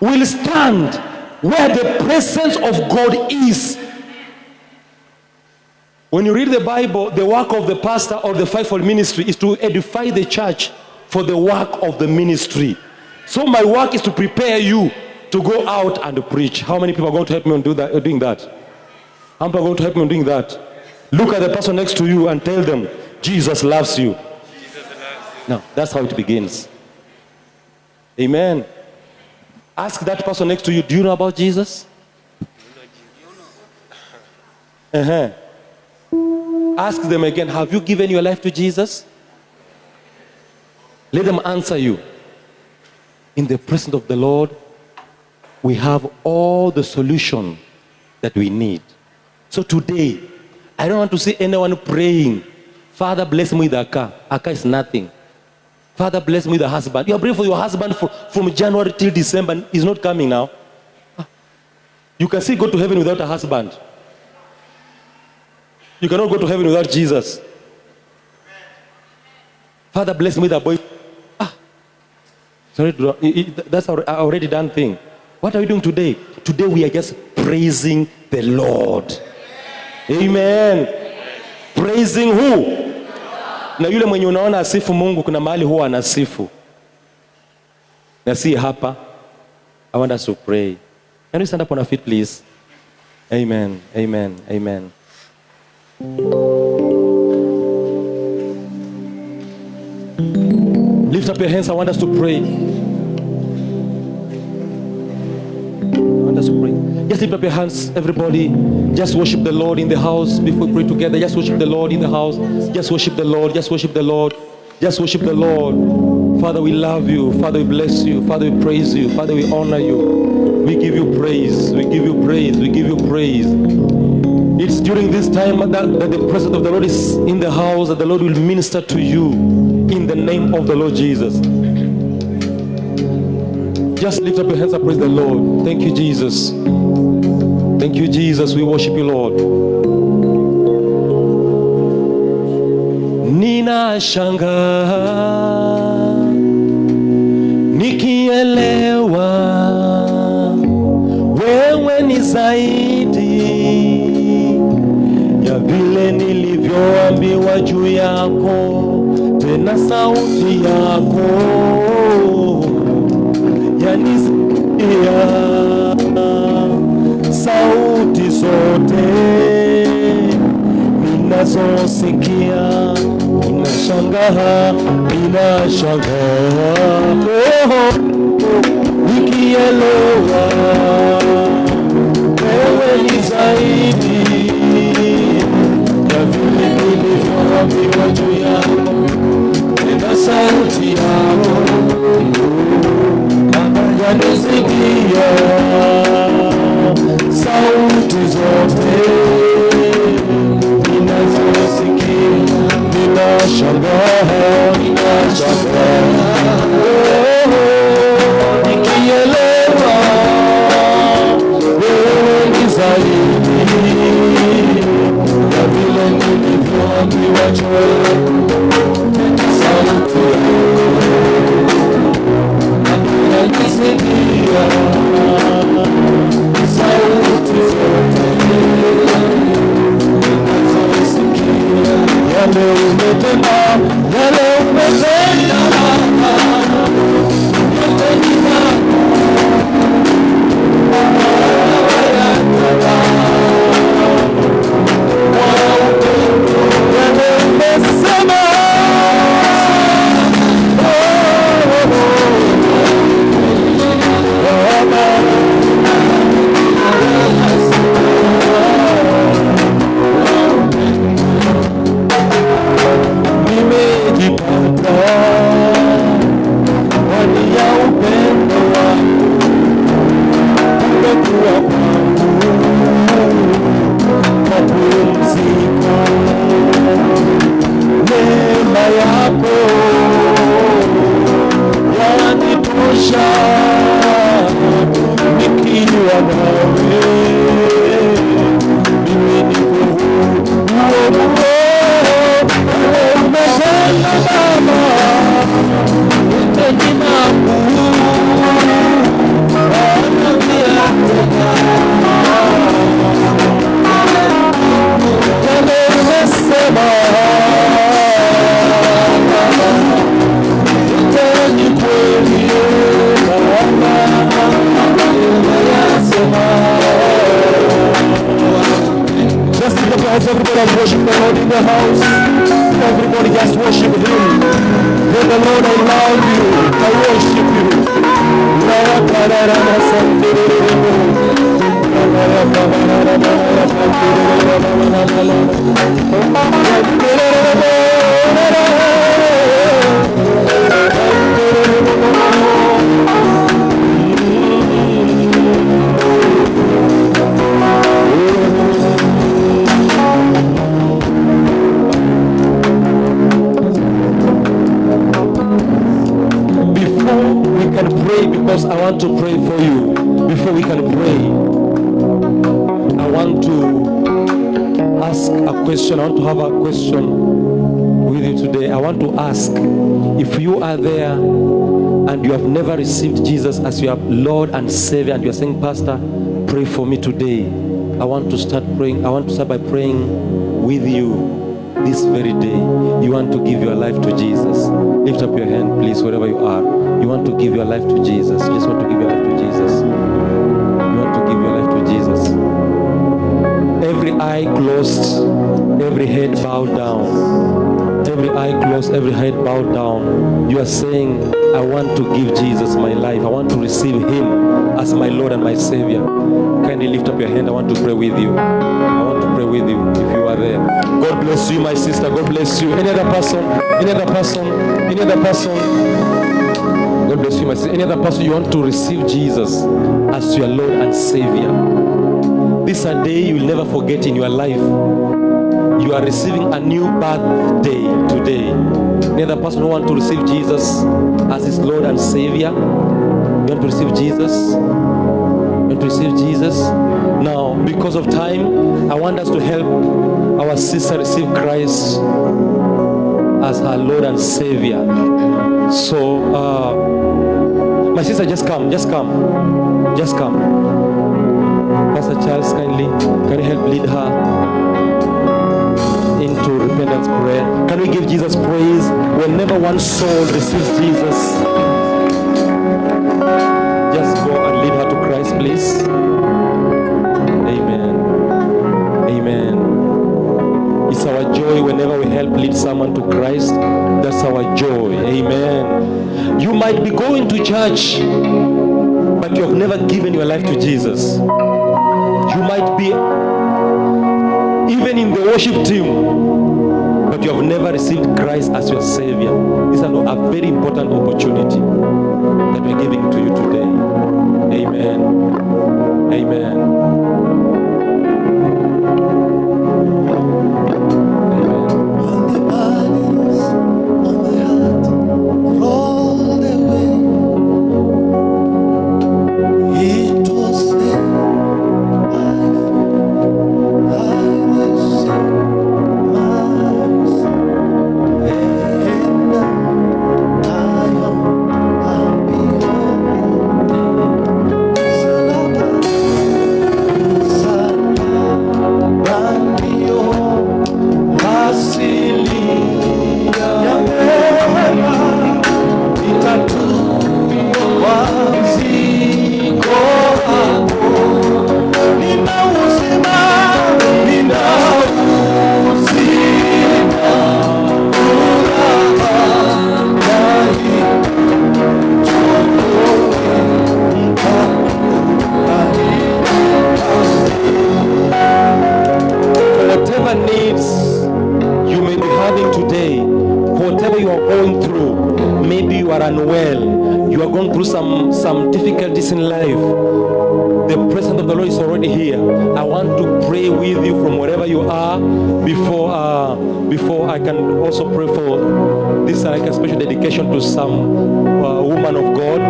will stand where the presence of God is. When you read the Bible, the work of the pastor or the fivefold ministry is to edify the church for the work of the ministry. So my work is to prepare you to go out and preach. How many people are going to help me on doing that? How many people are going to help me on doing that? Look at the person next to you and tell them, Jesus loves you. No, that's how it begins. Amen. Ask that person next to you, do you know about Jesus? Ask them again, have you given your life to Jesus? Let them answer you. In the presence of the Lord, we have all the solution that we need. So today, I don't want to see anyone praying, Father bless me with a car. A car is nothing. Father bless me with a husband. You are praying for your husband from January till December and he's not coming now. You can still go to heaven without a husband. You cannot go to heaven without Jesus. Father, bless me with a boy. Sorry, that's an already done thing. What are we doing today? Today we are just praising the Lord. Amen. Praising who? Na yule mwenye unaona asifu Mungu, kuna mahali huwa anasifu. Na si hapa. I want us to pray. Can we stand up on our feet, please? Amen. Amen. Amen. Lift up your hands. I want us to pray. I want us to pray. Just lift up your hands, everybody. Just worship the Lord in the house before we pray together. Just worship the Lord in the house. Just worship the Lord. Just worship the Lord. Just worship the Lord. Father, we love you. Father, we bless you. Father, we praise you. Father, we honor you. We give you praise. We give you praise. We give you praise. It's during this time that the presence of the Lord is in the house, that the Lord will minister to you in the name of the Lord Jesus. Just lift up your hands and praise the Lord. Thank you, Jesus. Thank you, Jesus. We worship you, Lord. Ninashangaa nikielewa wewe ni zaidi ya vile nilivyoambiwa juu yako, tena sauti yako yanisikia sauti zote ninazosikia. Ninashangaa, ninashangaa nikielewa wewe ni zaidi ya vile nilivyoambiwa juu yako, tena sauti yako yanisikia sauti zote ninazosikia. Ninashangaa, ninashangaa nikielewa wewe ni zaidi ya vile nilivyoambiwa juu yako, tena sauti yanisikia sauti zote ninazosikia. Yale umetenda, yale umetenda, yote ni yako. Yale umesema, everybody worship the Lord in the house. Everybody just worship Him. Tell the Lord, I love you. I worship you. Because I want to pray for you. Before we can pray, I want to ask a question. I want to have a question with you today. I want to ask, if you are there and you have never received Jesus as your Lord and Savior, and you are saying, Pastor, pray for me today. I want to start praying. I want to start by praying with you this very day. You want to give your life to Jesus. Lift up your hand, please, wherever you are. You want to give your life to Jesus. You just want to give your life to Jesus. You want to give your life to Jesus. Every eye closed, every head bowed down. Every eye closed, every head bowed down. You are saying, I want to give Jesus my life. I want to receive Him as my Lord and my Savior. Kindly lift up your hand. I want to pray with you. I want to pray with you if you are there. God bless you, my sister. God bless you. Any other person? Any other person? Any other person? God bless you, my sister. Any other person you want to receive Jesus as your Lord and Savior? This is a day you will never forget in your life. You are receiving a new birthday today. Any other person who wants to receive Jesus as his Lord and Savior? You want to receive Jesus? You want to receive Jesus? Now, because of time, I want us to help our sister receive Christ as her Lord and Savior. So, my sister, just come. Pastor Charles, kindly, can you help lead her into repentance prayer? Can we give Jesus praise whenever one soul receives Jesus? Just go and lead her to Christ, please. Amen. Amen. It's our joy whenever we help lead someone to Christ. That's our joy. Amen. You might be going to church, but you have never given your life to Jesus. You might be even in the worship team, but you have never received Christ as your Savior. This is a very important opportunity that we're giving to you today. Amen. Amen. On the bodies, on the heart, rolled away. It was there. Some difficulties in life, the presence of the Lord is already here. I want to pray with you from wherever you are. Before I can also pray for this, like a special dedication to some woman of God.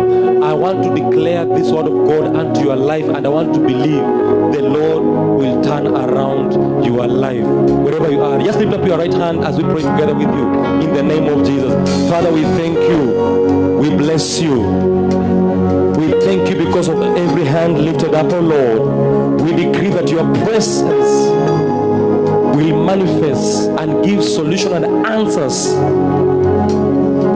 I want to declare this word of God unto your life, and I want to believe the Lord will turn around your life wherever you are. Just lift up your right hand as we pray together with you in the name of Jesus. Father, we thank you. We bless you. We thank you because of every hand lifted up, oh Lord. We decree that your presence will manifest and give solution and answers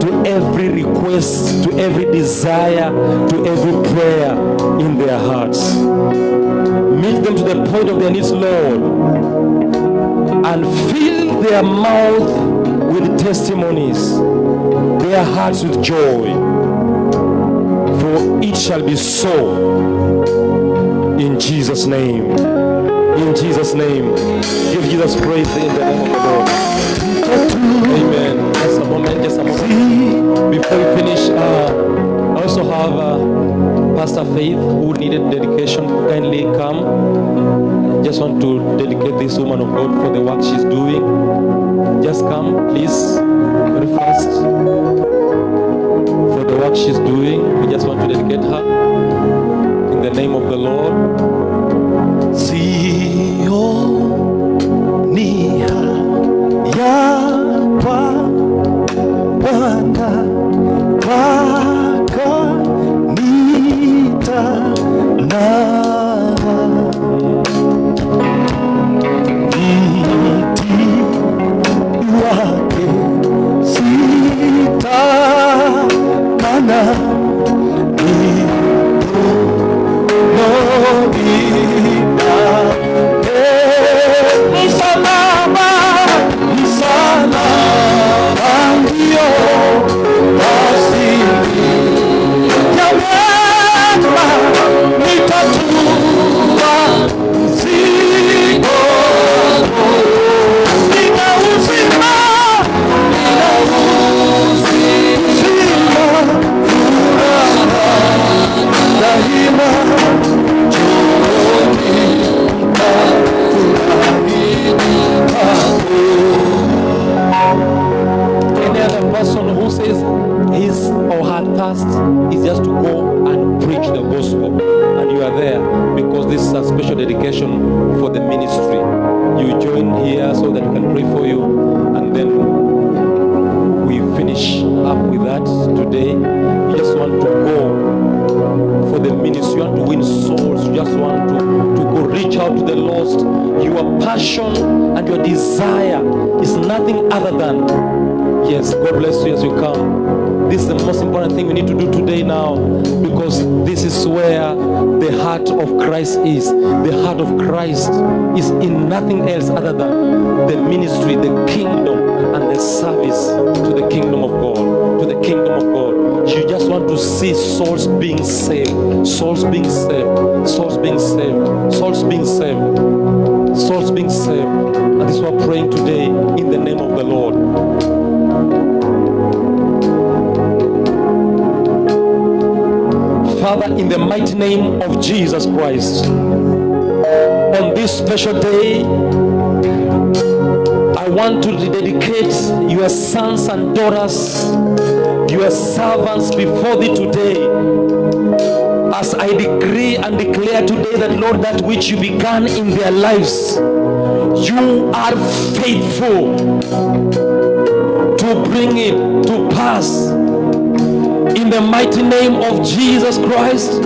to every request, to every desire, to every prayer in their hearts. Meet them to the point of their needs, Lord, and fill their mouth with testimonies, their hearts with joy. For it shall be so in Jesus' name. In Jesus' name. Give Jesus praise in the name of the Lord. Amen. Just a moment. Before we finish, I also have Pastor Faith who needed dedication. Kindly come. Just want to dedicate this woman of God for the work she's doing. Just come, please, very fast. For the work she's doing, we just want to dedicate her in the name of the Lord. Sioni passion and your desire is nothing other than, yes, God bless you as you come. This is the most important thing we need to do today now, because this is where the heart of Christ is. The heart of Christ is in nothing else other than the ministry, the kingdom, and the service to the kingdom of God. To the kingdom of God. You just want to see souls being saved. Souls being saved. Souls being saved. Souls being saved. Souls being saved. And this is what we're praying today in the name of the Lord. Father, in the mighty name of Jesus Christ, on this special day, I want to dedicate your sons and daughters, your servants before thee today, as I decree and declare today that, Lord, that which you began in their lives, you are faithful to bring it to pass. In the mighty name of Jesus Christ,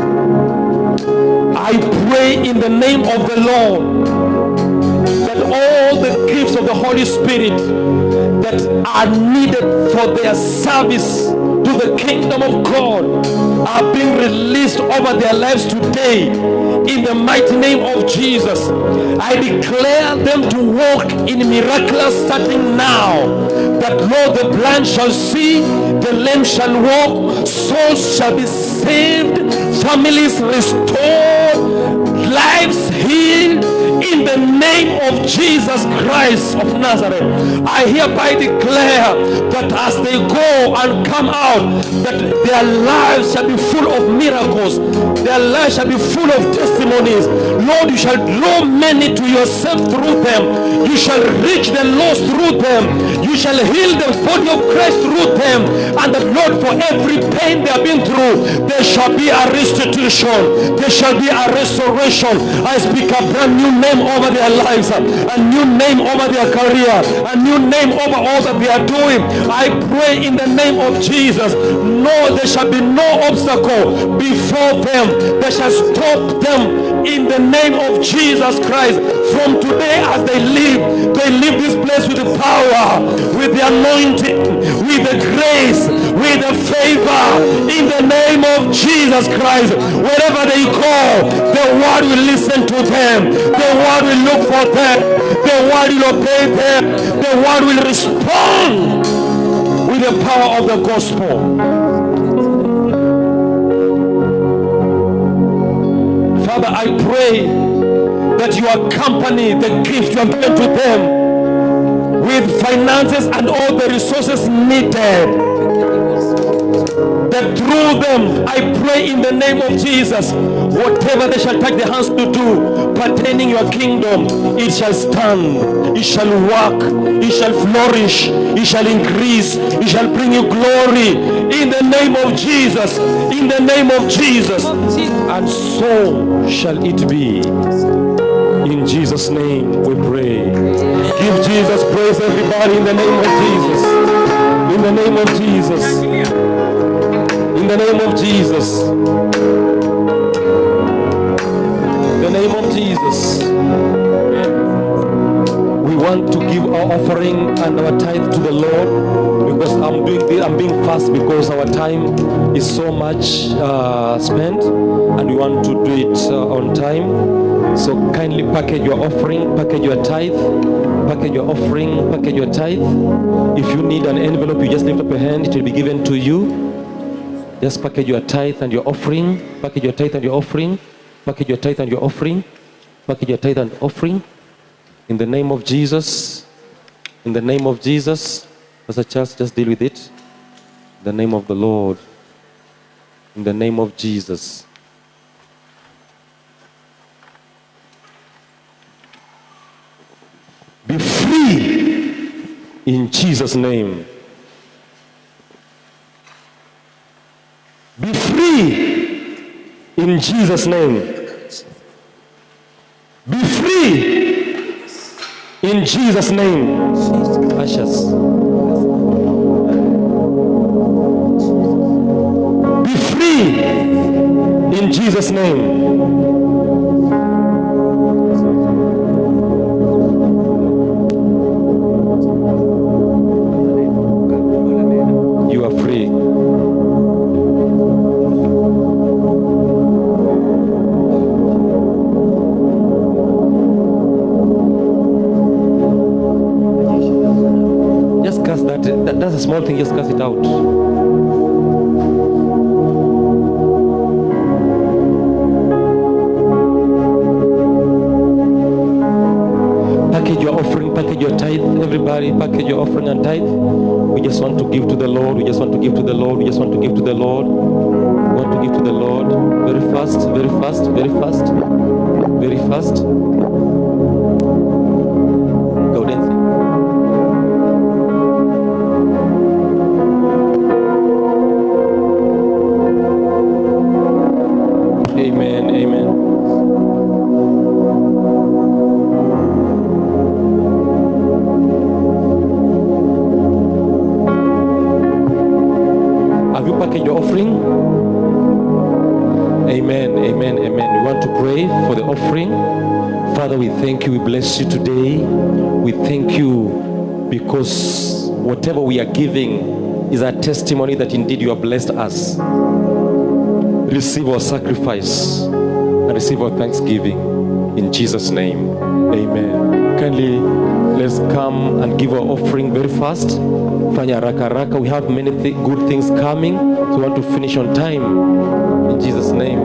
I pray in the name of the Lord that all the gifts of the Holy Spirit that are needed for their service to the kingdom of God are being released over their lives today. In the mighty name of Jesus, I declare them to walk in miraculous starting now. That, Lord, the blind shall see, the lame shall walk, souls shall be saved, families restored, lives healed, in the name of Jesus Christ of Nazareth. I hereby declare that as they go and come out, that their lives shall be full of miracles, their lives shall be full of testimonies. Lord, you shall draw many to yourself through them. You shall reach the lost through them. You shall heal the body of Christ through them. And that, Lord, for every pain they have been through, there shall be a restitution. There shall be a restoration. I speak a brand new name over their lives, a new name over their career, a new name over all that they are doing. I pray in the name of Jesus, no, there shall be no obstacle before them that shall stop them. In the name of Jesus Christ, from today as they leave this place with the power, with the anointing, with the grace, with the favor. In the name of Jesus Christ, wherever they go, the word will listen to them, the word will look for them, the word will obey them, the word will respond with the power of the gospel. Father, I pray that you accompany the gift you have given to them with finances and all the resources needed. That through them, I pray in the name of Jesus, whatever they shall touch their hands to do pertaining your kingdom, it shall stand, it shall work, it shall flourish, it shall increase, it shall bring you glory in the name of Jesus, in the name of Jesus. And so shall it be. In Jesus' name we pray. Give Jesus praise, everybody, in the name of Jesus. In the name of Jesus. In the name of Jesus. In the name of Jesus. We want to give our offering and our tithe to the Lord, because I'm being fast because our time is so much spent, and we want to do it on time. So kindly package your offering, package your tithe, package your offering, package your tithe. If you need an envelope, you just lift up your hand, it will be given to you. Just package your tithe and your offering, package your tithe and your offering, package your tithe and your offering, package your tithe and offering. In the name of Jesus, in the name of Jesus, Pastor Charles, just deal with it. In the name of the Lord, in the name of Jesus. Be free in Jesus' name. Be free in Jesus' name. Be free in Jesus' name. Ushers. Be free in Jesus' name. cast that. That's a small thing, just cast it out. Package your offering, package your tithe. Everybody, package your offering and tithe. We just want to give to the Lord. We just want to give to the Lord. We just want to give to the Lord. We want to give to the Lord. Very fast, very fast, very fast, very fast. Go dancing. Amen, amen. Have you packaged your offering? Amen, amen, amen. We want to pray for the offering. Father, we thank you. We bless you today. We thank you because whatever we are giving is a testimony that indeed you have blessed us. Receive our sacrifice and receive our thanksgiving in Jesus' name. Amen. Kindly, let's come and give our offering very fast. Fanya raka raka. We have many good things coming, so we want to finish on time in Jesus' name.